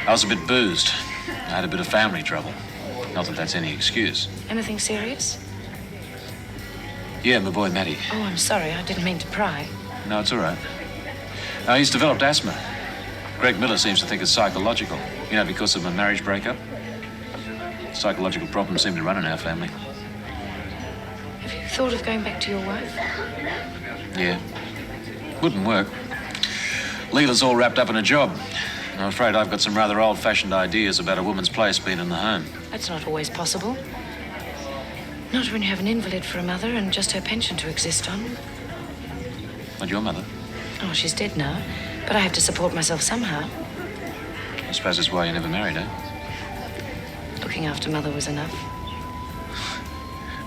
[SPEAKER 8] I was a bit boozed. I had a bit of family trouble. Not that that's any excuse.
[SPEAKER 2] Anything serious?
[SPEAKER 8] Yeah, my boy Matty.
[SPEAKER 2] Oh, I'm sorry. I didn't mean to pry.
[SPEAKER 8] No, it's all right. He's developed asthma. Greg Miller seems to think it's psychological. You know, because of a marriage breakup. Psychological problems seem to run in our family.
[SPEAKER 2] Have you thought of going back to your wife?
[SPEAKER 8] Yeah. Wouldn't work. Leela's all wrapped up in a job. I'm afraid I've got some rather old-fashioned ideas about a woman's place being in the home.
[SPEAKER 2] That's not always possible. Not when you have an invalid for a mother and just her pension to exist on.
[SPEAKER 8] And your mother?
[SPEAKER 2] Oh, she's dead now. But I have to support myself somehow.
[SPEAKER 8] I suppose that's why you never married her.
[SPEAKER 2] Looking after Mother was enough.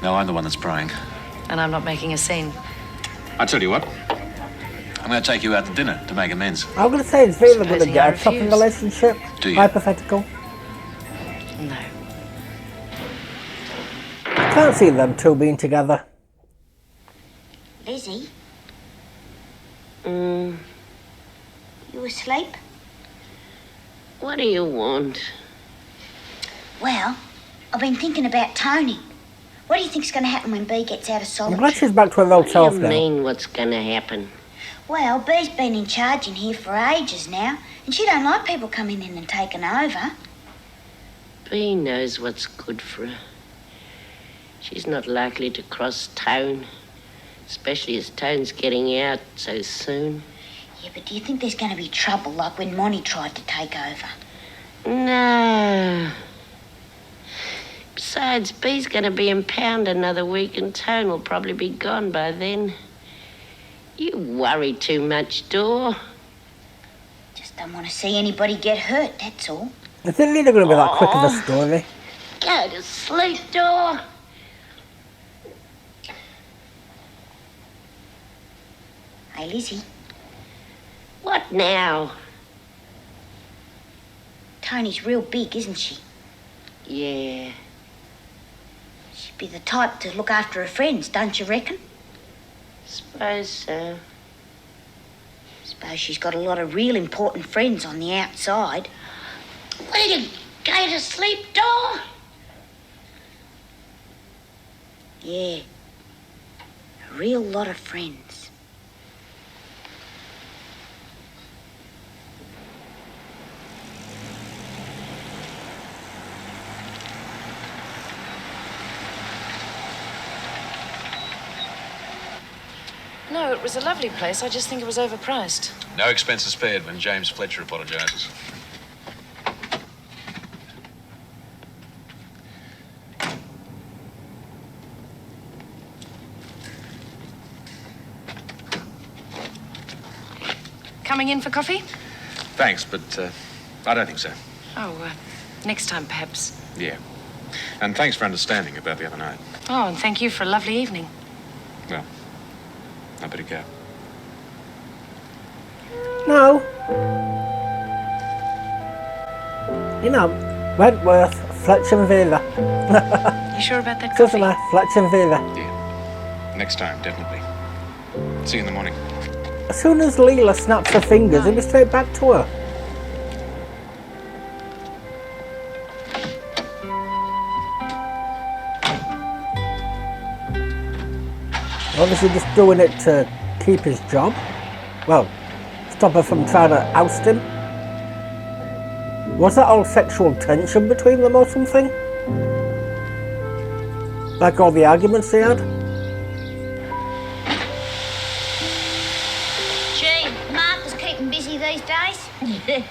[SPEAKER 8] No, I'm the one that's prying.
[SPEAKER 2] And I'm not making a scene.
[SPEAKER 8] I tell you what. I'm going to take you out to dinner to make amends.
[SPEAKER 1] I'm going to say it's really going to
[SPEAKER 2] Supposing I
[SPEAKER 1] get a shocking
[SPEAKER 2] refuse.
[SPEAKER 1] relationship.
[SPEAKER 8] Do you?
[SPEAKER 1] Hypothetical.
[SPEAKER 2] No.
[SPEAKER 1] Can't see them two being together.
[SPEAKER 15] Lizzie? You asleep?
[SPEAKER 11] What do you want?
[SPEAKER 15] Well, I've been thinking about Tony. What do you think's going to happen when Bea gets out of
[SPEAKER 1] I'm
[SPEAKER 15] solitary?
[SPEAKER 1] glad she's back to her old
[SPEAKER 11] What
[SPEAKER 1] self
[SPEAKER 11] do you
[SPEAKER 1] now.
[SPEAKER 11] mean, what's gonna happen?
[SPEAKER 15] Well, Bea's been in charge in here for ages now, and she don't like people coming in and taking over.
[SPEAKER 11] Bea knows what's good for her. She's not likely to cross town, especially as town's getting out so soon.
[SPEAKER 15] Yeah, but do you think there's going to be trouble like when Monty tried to take over?
[SPEAKER 11] No. Besides, Bea's gonna be in pound another week and Tone will probably be gone by then. You worry too much, Dor.
[SPEAKER 15] Just don't want to see anybody get hurt, that's all.
[SPEAKER 1] Is it really going to be that quick of a story?
[SPEAKER 11] Go to sleep, Dor.
[SPEAKER 15] Hey, Lizzie,
[SPEAKER 11] What now?
[SPEAKER 15] Tony's real big, isn't she?
[SPEAKER 11] Yeah.
[SPEAKER 15] She'd be the type to look after her friends, don't you reckon?
[SPEAKER 11] Suppose so.
[SPEAKER 15] Suppose she's got a lot of real important friends on the outside.
[SPEAKER 11] Will you go to sleep, Dor?
[SPEAKER 15] Yeah. A real lot of friends.
[SPEAKER 2] No, it was a lovely place. I just think it was overpriced.
[SPEAKER 8] No expenses spared when James Fletcher apologises.
[SPEAKER 2] Coming in for coffee?
[SPEAKER 8] Thanks, but I don't think so.
[SPEAKER 2] Oh, next time, perhaps.
[SPEAKER 8] Yeah. And thanks for understanding about the other night.
[SPEAKER 2] Oh, and thank you for a lovely evening.
[SPEAKER 8] Well, I better go.
[SPEAKER 1] No. You know, Wentworth, Fletcher and Villa.
[SPEAKER 2] You sure about that
[SPEAKER 1] Doesn't
[SPEAKER 2] coffee?
[SPEAKER 1] matter, Fletcher and Villa.
[SPEAKER 8] Yeah. Next time, definitely. See you in the morning.
[SPEAKER 1] As soon as Leela snaps her fingers, he'll be straight back to her. Obviously just doing it to keep his job. Well, stop her from trying to oust him. Was that all sexual tension between them or something? Like all the arguments they had?
[SPEAKER 15] Gee, Martha's keeping busy these days.
[SPEAKER 11] Yeah.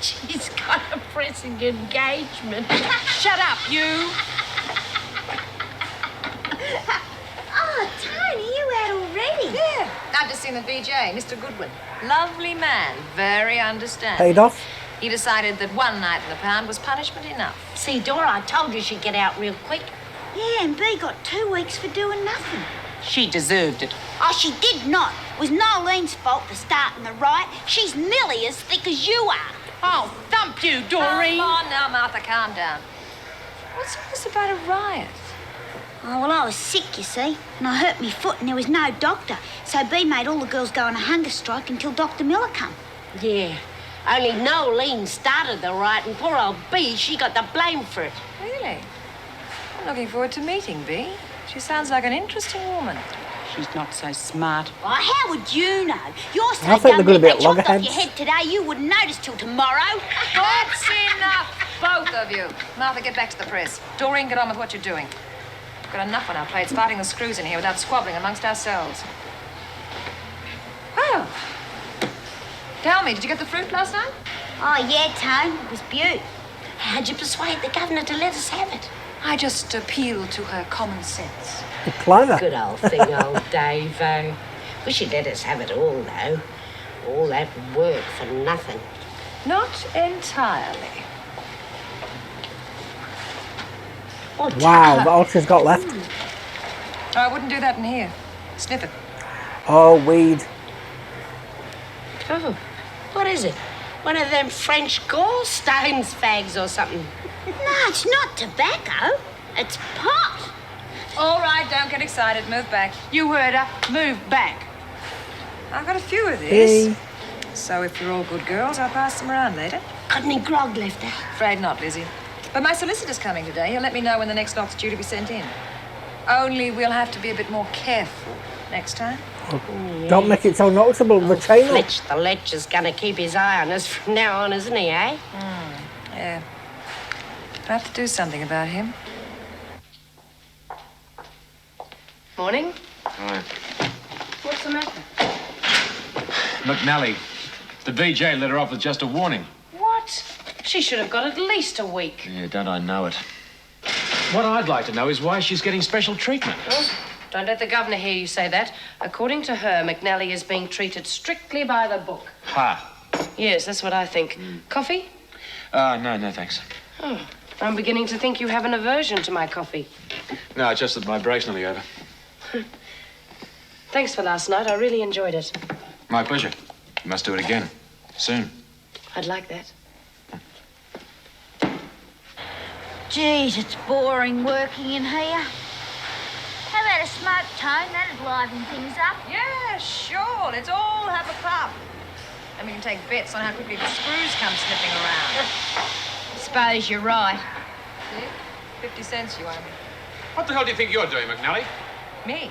[SPEAKER 11] She's got a pressing engagement.
[SPEAKER 2] Shut up, you!
[SPEAKER 15] Oh, Tony, you out already?
[SPEAKER 4] Yeah. I've just seen the VJ, Mr. Goodwin. Lovely man, very understanding.
[SPEAKER 1] Paid off?
[SPEAKER 4] He decided that one night in the pound was punishment enough.
[SPEAKER 11] See, Dora, I told you she'd get out real quick.
[SPEAKER 15] Yeah, and Bea got 2 weeks for doing nothing.
[SPEAKER 11] She deserved it.
[SPEAKER 15] Oh, she did not. It was Nolene's fault for starting the riot. She's nearly as thick as you are.
[SPEAKER 13] Oh, thump you, Doreen.
[SPEAKER 4] Come on now, Martha, calm down. What's all this about a riot?
[SPEAKER 15] Oh, well, I was sick, you see, and I hurt me foot and there was no doctor. So B made all the girls go on a hunger strike until Dr. Miller come.
[SPEAKER 11] Yeah, only Nolene started the riot and poor old B, she got the blame for it.
[SPEAKER 4] Really? I'm looking forward to meeting Bea. She sounds like an interesting woman.
[SPEAKER 16] She's not so smart.
[SPEAKER 15] Oh, how would you know? You're so
[SPEAKER 1] I think
[SPEAKER 15] young
[SPEAKER 1] they're gonna be
[SPEAKER 15] that
[SPEAKER 1] at
[SPEAKER 15] they chopped off
[SPEAKER 1] loggerheads.
[SPEAKER 15] your head today, you wouldn't notice till tomorrow.
[SPEAKER 4] That's enough, both of you. Martha, get back to the press. Doreen, get on with what you're doing. We've got enough on our plates fighting the screws in here without squabbling amongst ourselves. Oh. Tell me, did you get the fruit last night?
[SPEAKER 15] Oh, yeah, Tone. It was beaut.
[SPEAKER 11] How'd you persuade the governor to let us have it?
[SPEAKER 4] I just appealed to her common sense.
[SPEAKER 1] Clever.
[SPEAKER 11] Good old thing, old Dave-o. Wish he'd let us have it all, though. All that work for nothing.
[SPEAKER 4] Not entirely.
[SPEAKER 1] Wow, that's all she's got left.
[SPEAKER 4] Oh, I wouldn't do that in here. Sniff it.
[SPEAKER 1] Oh, weed.
[SPEAKER 11] Oh, what is it? One of them French gallstones fags or something?
[SPEAKER 15] No, it's not tobacco. It's pot.
[SPEAKER 4] All right, don't get excited. Move back.
[SPEAKER 16] You heard her. Move back.
[SPEAKER 4] I've got a few of these.
[SPEAKER 1] Hey.
[SPEAKER 4] So if you're all good girls, I'll pass them around later.
[SPEAKER 11] Got any grog left out?
[SPEAKER 4] Afraid not, Lizzie. But my solicitor's coming today. He'll let me know when the next lot's due to be sent in. Only we'll have to be a bit more careful next time.
[SPEAKER 1] Don't make it so noticeable, the chain.
[SPEAKER 11] Fletch the Lech's gonna keep his eye on us from now on, isn't he, eh?
[SPEAKER 4] Yeah. I'll have to do something about him.
[SPEAKER 2] Morning.
[SPEAKER 8] Hi.
[SPEAKER 2] What's the matter?
[SPEAKER 8] McNally. The BJ let her off with just a warning.
[SPEAKER 2] What? She should have got at least a week.
[SPEAKER 8] Yeah, don't I know it. What I'd like to know is why she's getting special treatment.
[SPEAKER 2] Oh, don't let the governor hear you say that. According to her, McNally is being treated strictly by the book.
[SPEAKER 8] Ha.
[SPEAKER 2] Yes, that's what I think. Coffee?
[SPEAKER 8] No, thanks.
[SPEAKER 2] Oh, I'm beginning to think you have an aversion to my coffee.
[SPEAKER 8] No, it's just that my break's nearly over.
[SPEAKER 2] Thanks for last night. I really enjoyed it.
[SPEAKER 8] My pleasure. You must do it again. Soon.
[SPEAKER 2] I'd like that.
[SPEAKER 15] Geez, it's boring working in here. How about a smoke, Tone? That'd liven things up.
[SPEAKER 4] Yeah, sure. Let's all have a puff. And we can take bets on how quickly the screws come sniffing around.
[SPEAKER 15] Suppose you're right.
[SPEAKER 4] See? 50 cents you owe me.
[SPEAKER 8] What the hell do you think you're doing, McNally?
[SPEAKER 4] Me?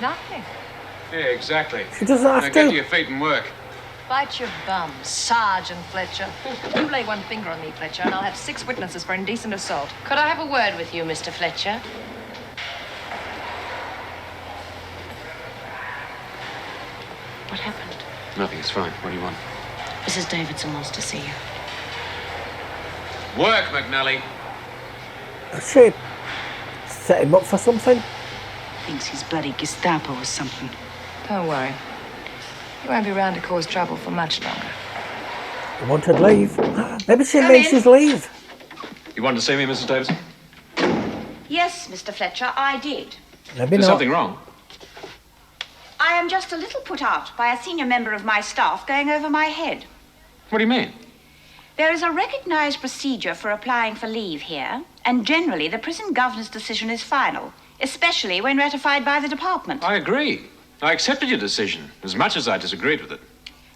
[SPEAKER 4] Nothing.
[SPEAKER 8] Yeah, exactly.
[SPEAKER 1] She doesn't have
[SPEAKER 8] now
[SPEAKER 1] to.
[SPEAKER 8] get to your feet and work.
[SPEAKER 4] Bite your bum, Sergeant Fletcher. You lay one finger on me, Fletcher, and I'll have 6 witnesses for indecent assault.
[SPEAKER 2] Could I have a word with you, Mr. Fletcher? What happened?
[SPEAKER 8] Nothing, it's fine. What do you want?
[SPEAKER 2] Mrs. Davidson wants to see you.
[SPEAKER 8] Work, McNally.
[SPEAKER 1] She set him up for something.
[SPEAKER 16] Thinks he's bloody Gestapo or something.
[SPEAKER 4] Don't worry. You won't be around to cause trouble for much longer.
[SPEAKER 1] He wanted leave. Maybe she
[SPEAKER 4] Come
[SPEAKER 1] makes
[SPEAKER 4] in.
[SPEAKER 1] his leave.
[SPEAKER 8] You wanted to see me, Mrs. Davidson?
[SPEAKER 14] Yes, Mr. Fletcher, I did.
[SPEAKER 1] Maybe
[SPEAKER 8] There's
[SPEAKER 1] not.
[SPEAKER 8] something wrong.
[SPEAKER 14] I am just a little put out by a senior member of my staff going over my head.
[SPEAKER 8] What do you mean?
[SPEAKER 14] There is a recognized procedure for applying for leave here, and generally the prison governor's decision is final, especially when ratified by the department.
[SPEAKER 8] I agree. I accepted your decision, as much as I disagreed with it.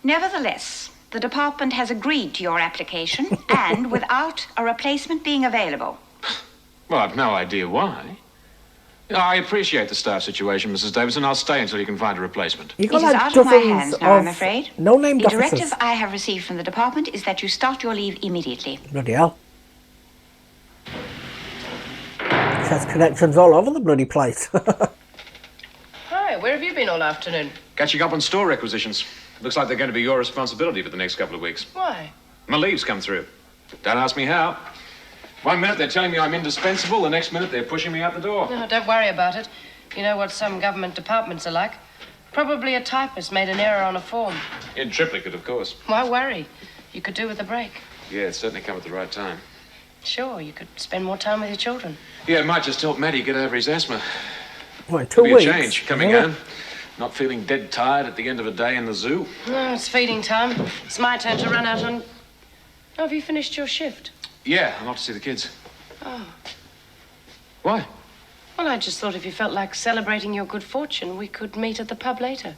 [SPEAKER 14] Nevertheless, the department has agreed to your application, and without a replacement being available.
[SPEAKER 8] Well, I've no idea why. I appreciate the staff situation, Mrs. Davidson. I'll stay until you can find a replacement.
[SPEAKER 1] You
[SPEAKER 14] It
[SPEAKER 1] got
[SPEAKER 14] is
[SPEAKER 1] like
[SPEAKER 14] out of my
[SPEAKER 1] dozens
[SPEAKER 14] hands now, I'm
[SPEAKER 1] of
[SPEAKER 14] afraid.
[SPEAKER 1] no-named
[SPEAKER 14] The
[SPEAKER 1] officers.
[SPEAKER 14] directive I have received from the department is that you start your leave immediately.
[SPEAKER 1] Bloody hell. She has connections all over the bloody place.
[SPEAKER 2] Hi, where have you been all afternoon?
[SPEAKER 8] Catching up on store requisitions. Looks like they're going to be your responsibility for the next couple of weeks.
[SPEAKER 2] Why?
[SPEAKER 8] My leave's come through. Don't ask me how. One minute they're telling me I'm indispensable, the next minute they're pushing me out the door.
[SPEAKER 2] No, don't worry about it. You know what some government departments are like. Probably a typist made an error on a form.
[SPEAKER 8] In triplicate, of course.
[SPEAKER 2] Why worry? You could do with a break.
[SPEAKER 8] Yeah, it's certainly come at the right time.
[SPEAKER 2] Sure, you could spend more time with your children.
[SPEAKER 8] Yeah, it might just help Matty get over his asthma.
[SPEAKER 1] Well, in 2
[SPEAKER 8] Could be
[SPEAKER 1] weeks.
[SPEAKER 8] a change coming
[SPEAKER 1] Yeah.
[SPEAKER 8] home. Not feeling dead tired at the end of a day in the zoo.
[SPEAKER 2] No, it's feeding time. It's my turn to run out on... Oh, have you finished your shift?
[SPEAKER 8] Yeah, I'm off to see the kids.
[SPEAKER 2] Oh.
[SPEAKER 8] Why?
[SPEAKER 2] Well, I just thought if you felt like celebrating your good fortune, we could meet at the pub later.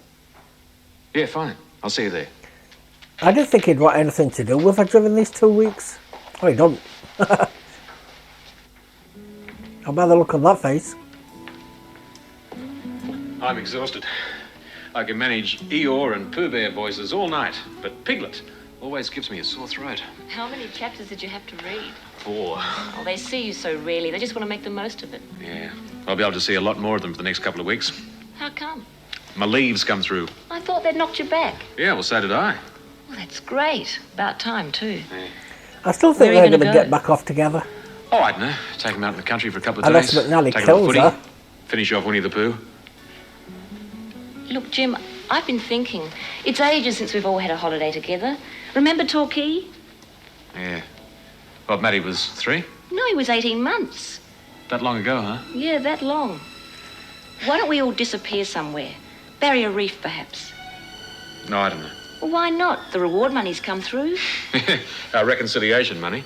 [SPEAKER 8] Yeah, fine. I'll see you there.
[SPEAKER 1] I didn't think he'd want anything to do with her during these 2 weeks. Oh, he don't. I'll by the look on that face.
[SPEAKER 8] I'm exhausted. I can manage Eeyore and Pooh Bear voices all night, but Piglet always gives me a sore throat.
[SPEAKER 17] How many chapters did you have to read?
[SPEAKER 8] 4.
[SPEAKER 17] Oh, they see you so rarely. They just want to make the most of it.
[SPEAKER 8] Yeah. I'll be able to see a lot more of them for the next couple of weeks.
[SPEAKER 17] How come?
[SPEAKER 8] My leaves come through.
[SPEAKER 17] I thought they'd knocked you back.
[SPEAKER 8] Yeah, well, so did I.
[SPEAKER 17] Well, that's great. About time, too.
[SPEAKER 1] I still think
[SPEAKER 17] Where are
[SPEAKER 1] they're
[SPEAKER 17] you
[SPEAKER 1] going to
[SPEAKER 17] gonna
[SPEAKER 1] get back off together.
[SPEAKER 8] Oh, I don't know. Take them out in the country for a couple of
[SPEAKER 1] Unless
[SPEAKER 8] days.
[SPEAKER 1] McNally
[SPEAKER 8] Take 'em on
[SPEAKER 1] kills
[SPEAKER 8] footy,
[SPEAKER 1] her.
[SPEAKER 8] Finish off Winnie the Pooh.
[SPEAKER 17] Look, Jim, I've been thinking. It's ages since we've all had a holiday together. Remember Torquay?
[SPEAKER 8] Yeah. Well, Matty was 3?
[SPEAKER 17] No, he was 18 months.
[SPEAKER 8] That long ago, huh?
[SPEAKER 17] Yeah, that long. Why don't we all disappear somewhere? Barrier Reef, perhaps.
[SPEAKER 8] No, I don't know.
[SPEAKER 17] Well, why not? The reward money's come through.
[SPEAKER 8] Our reconciliation money.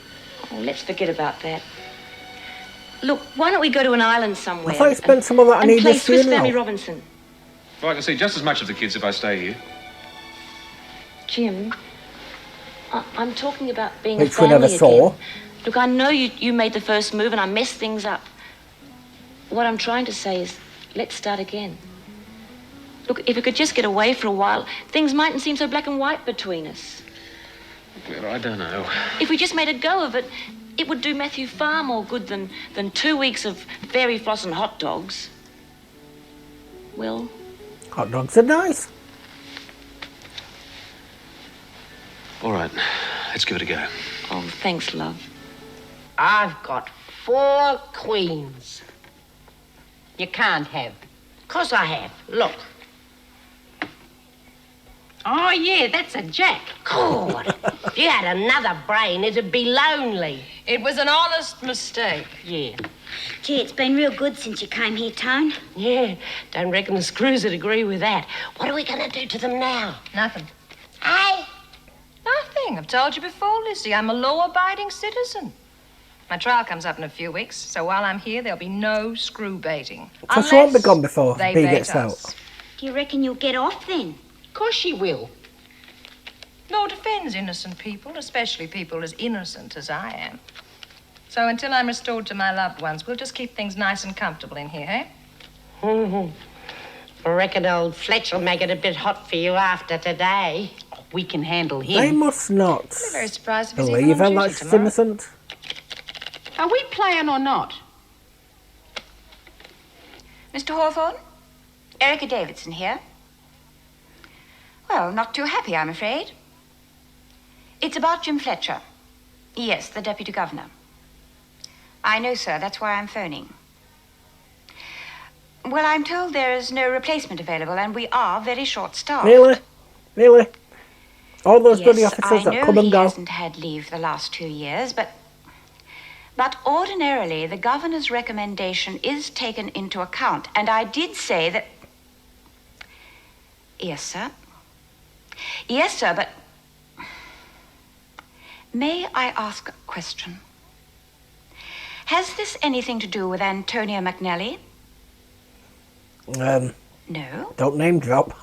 [SPEAKER 17] Oh, let's forget about that. Look, why don't we go to an island somewhere?
[SPEAKER 1] I thought you spent some of that on
[SPEAKER 17] and play
[SPEAKER 1] Edith's
[SPEAKER 17] Swiss
[SPEAKER 1] funeral.
[SPEAKER 17] Family Robinson.
[SPEAKER 8] Well, I can see just as much of the kids if I stay here.
[SPEAKER 17] Jim, I'm talking about being
[SPEAKER 1] Which
[SPEAKER 17] a family
[SPEAKER 1] we never saw.
[SPEAKER 17] again. Look, I know you made the first move and I messed things up. What I'm trying to say is, let's start again. Look, if we could just get away for a while, things mightn't seem so black and white between us.
[SPEAKER 8] Well, I don't know.
[SPEAKER 17] If we just made a go of it, it would do Matthew far more good than 2 weeks of fairy floss and hot dogs. Will?
[SPEAKER 1] Hot dogs are nice.
[SPEAKER 8] All right, let's give it a go.
[SPEAKER 17] Oh, thanks, love.
[SPEAKER 11] I've got 4 queens. You can't have. 'Course I have. Look. Oh, yeah, that's a jack. God, if you had another brain, it'd be lonely.
[SPEAKER 2] It was an honest mistake.
[SPEAKER 11] Yeah.
[SPEAKER 15] Gee, it's been real good since you came here, Tone.
[SPEAKER 11] Yeah, don't reckon the screws would agree with that. What are we going to do to them now?
[SPEAKER 2] Nothing.
[SPEAKER 11] Hey?
[SPEAKER 2] Nothing. I've told you before, Lizzie. I'm a law-abiding citizen. My trial comes up in a few weeks, so while I'm here, there'll be no screw baiting.
[SPEAKER 1] So she won't be gone before
[SPEAKER 2] they
[SPEAKER 1] B
[SPEAKER 2] bait
[SPEAKER 1] gets out.
[SPEAKER 2] us.
[SPEAKER 15] Do you reckon you'll get off then?
[SPEAKER 11] Of course she will.
[SPEAKER 2] Law defends innocent people, especially people as innocent as I am. So until I'm restored to my loved ones, we'll just keep things nice and comfortable in here, eh?
[SPEAKER 11] Mm-hmm. I reckon old Fletcher'll make it a bit hot for you after today.
[SPEAKER 16] We can handle him.
[SPEAKER 1] They must not
[SPEAKER 2] I'll be very surprised if he's
[SPEAKER 1] believe
[SPEAKER 2] even
[SPEAKER 1] her
[SPEAKER 2] on
[SPEAKER 1] that
[SPEAKER 2] duty
[SPEAKER 1] she's
[SPEAKER 2] tomorrow.
[SPEAKER 1] innocent.
[SPEAKER 16] Are we playing or not?
[SPEAKER 14] Mr. Hawthorne? Erica Davidson here. Well, not too happy, I'm afraid. It's about Jim Fletcher. Yes, the Deputy Governor. I know, sir. That's why I'm phoning. Well, I'm told there is no replacement available, and we are very short-staffed.
[SPEAKER 1] Really? All those
[SPEAKER 14] Yes,
[SPEAKER 1] bloody officers
[SPEAKER 14] I
[SPEAKER 1] that
[SPEAKER 14] know
[SPEAKER 1] come and
[SPEAKER 14] he
[SPEAKER 1] go.
[SPEAKER 14] hasn't had leave the last 2 years, but ordinarily the governor's recommendation is taken into account, and I did say that. Yes, sir. Yes, sir, but may I ask a question? Has this anything to do with Antonia McNally? No.
[SPEAKER 1] Don't name drop.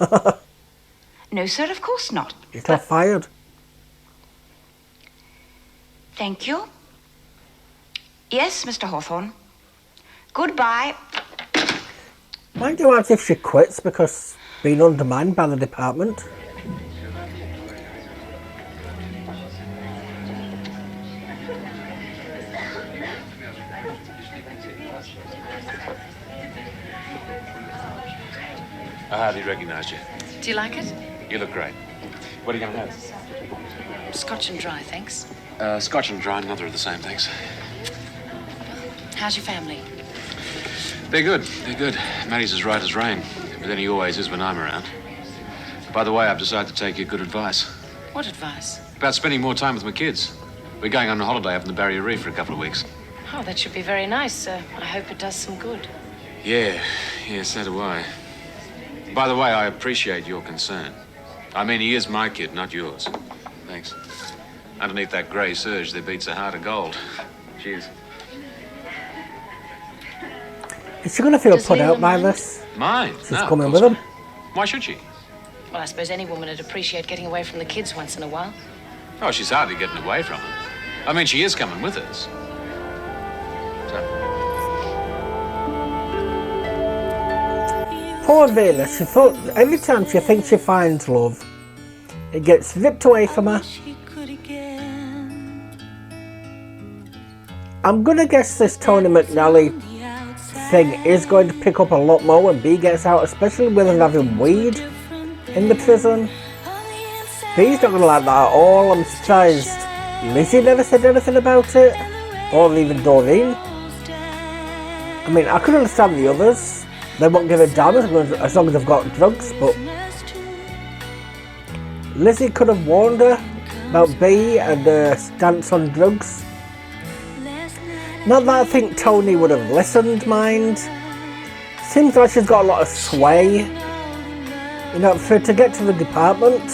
[SPEAKER 14] No, sir, of course not.
[SPEAKER 1] You're not fired.
[SPEAKER 14] Thank you. Yes, Mr. Hawthorne. Goodbye.
[SPEAKER 1] Might do as if she quits because being undermined by the department.
[SPEAKER 8] I hardly recognised you.
[SPEAKER 2] Do you like it?
[SPEAKER 8] You look great. What are you going to have?
[SPEAKER 2] Scotch and dry, thanks.
[SPEAKER 8] Scotch and dry, another of the same things.
[SPEAKER 2] How's your family?
[SPEAKER 8] They're good. Matty's as right as rain, but then he always is when I'm around. By the way, I've decided to take your good advice.
[SPEAKER 2] What advice?
[SPEAKER 8] About spending more time with my kids. We're going on a holiday up in the Barrier Reef for a couple of weeks.
[SPEAKER 2] Oh, that should be very nice. I hope it does some good.
[SPEAKER 8] Yeah, so do I. By the way, I appreciate your concern. I mean, he is my kid, not yours. Thanks. Underneath that grey serge, there beats a heart of gold. Cheers.
[SPEAKER 1] Is she going to feel
[SPEAKER 2] Does
[SPEAKER 1] put
[SPEAKER 2] Leila
[SPEAKER 1] out by
[SPEAKER 2] mind?
[SPEAKER 1] this?
[SPEAKER 8] Mine?
[SPEAKER 1] She's
[SPEAKER 8] No, of
[SPEAKER 1] coming
[SPEAKER 8] course
[SPEAKER 1] with him.
[SPEAKER 8] not. Why should she?
[SPEAKER 2] Well, I suppose any woman would appreciate getting away from the kids once in a while.
[SPEAKER 8] Oh, she's hardly getting away from them. I mean, she is coming with us. So,
[SPEAKER 1] Poor Vela, she thought every time she thinks she finds love, it gets ripped away from her. I'm gonna guess this Tony McNally thing is going to pick up a lot more when B gets out, especially with him having weed in the prison. B's not gonna like that at all. I'm surprised Lizzie never said anything about it, or even Doreen. I mean, I could understand the others. They won't give a damn as long as they've got drugs, but Lizzie could have warned her about B and her stance on drugs. Not that I think Tony would have listened, mind. Seems like she's got a lot of sway. You know, for her to get to the department.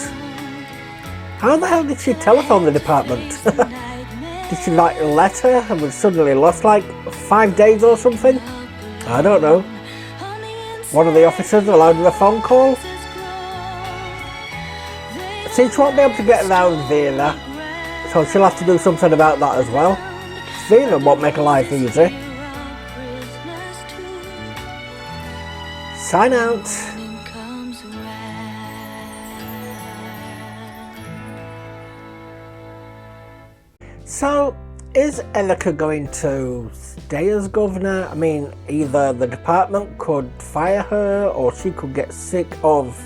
[SPEAKER 1] How the hell did she telephone the department? Did she write a letter and was suddenly lost like 5 days or something? I don't know. One of the officers allowed her a phone call. See, she won't be able to get around Vera, so she'll have to do something about that as well. Vera won't make her life easy. Sign out. So, is Erica going to stay as governor? I mean, either the department could fire her or she could get sick of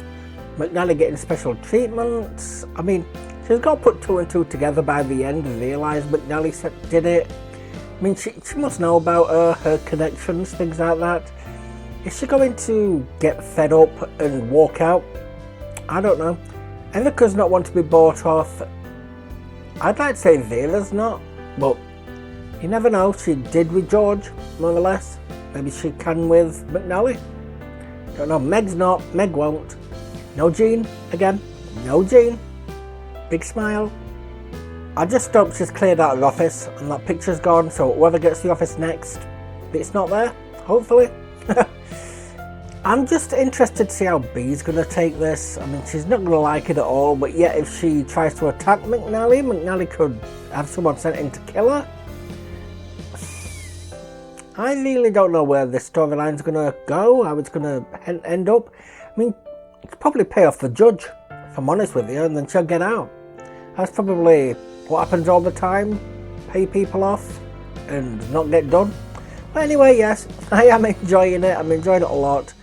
[SPEAKER 1] McNally getting special treatment. I mean, she's got to put 2 and 2 together by the end and realise McNally did it. I mean, she must know about her connections, things like that. Is she going to get fed up and walk out? I don't know. Erica's not one to be bought off. I'd like to say Vera's not, but you never know. She did with George, more or less. Maybe she can with McNally. Don't know. Meg's not. Meg won't. No Jean. Again. No Jean. Big smile. I just hope she's cleared out of the office and that picture's gone, so whoever gets the office next, it's not there, hopefully. I'm just interested to see how B's going to take this. I mean, she's not going to like it at all, but yet if she tries to attack McNally, McNally could have someone sent in to kill her. I really don't know where this storyline's going to go, how it's going to end up. I mean, it's probably pay off the judge, if I'm honest with you, and then she'll get out. That's probably what happens all the time, pay people off and not get done. But anyway, yes, I am enjoying it. I'm enjoying it a lot.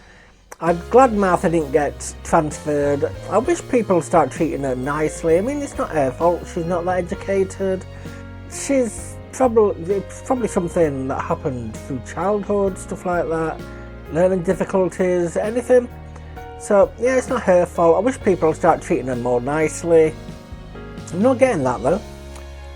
[SPEAKER 1] I'm glad Martha didn't get transferred. I wish people start treating her nicely. I mean, it's not her fault. She's not that educated. It's probably something that happened through childhood, stuff like that. Learning difficulties, anything. So, yeah, it's not her fault. I wish people start treating her more nicely. I'm not getting that, though.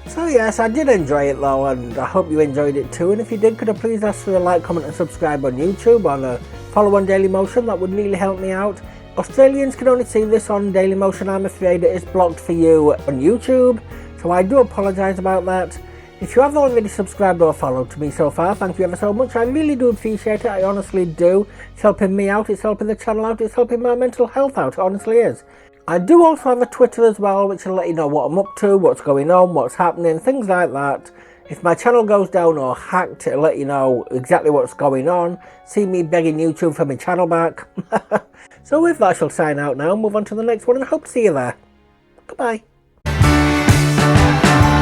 [SPEAKER 1] So, yes, I did enjoy it, though, and I hope you enjoyed it, too. And if you did, could I please ask for a like, comment and subscribe on YouTube, and follow on Dailymotion? That would really help me out. Australians can only see this on Dailymotion. I'm afraid it is blocked for you on YouTube, so I do apologise about that. If you have already subscribed or followed to me so far, thank you ever so much. I really do appreciate it. I honestly do. It's helping me out, it's helping the channel out, it's helping my mental health out. It honestly is. I do also have a Twitter as well, which will let you know what I'm up to, what's going on, what's happening, things like that. If my channel goes down or hacked, it'll let you know exactly what's going on. See me begging YouTube for my channel back. So with that, I shall sign out now, move on to the next one, and hope to see you there. Goodbye.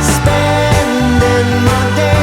[SPEAKER 1] Spending my day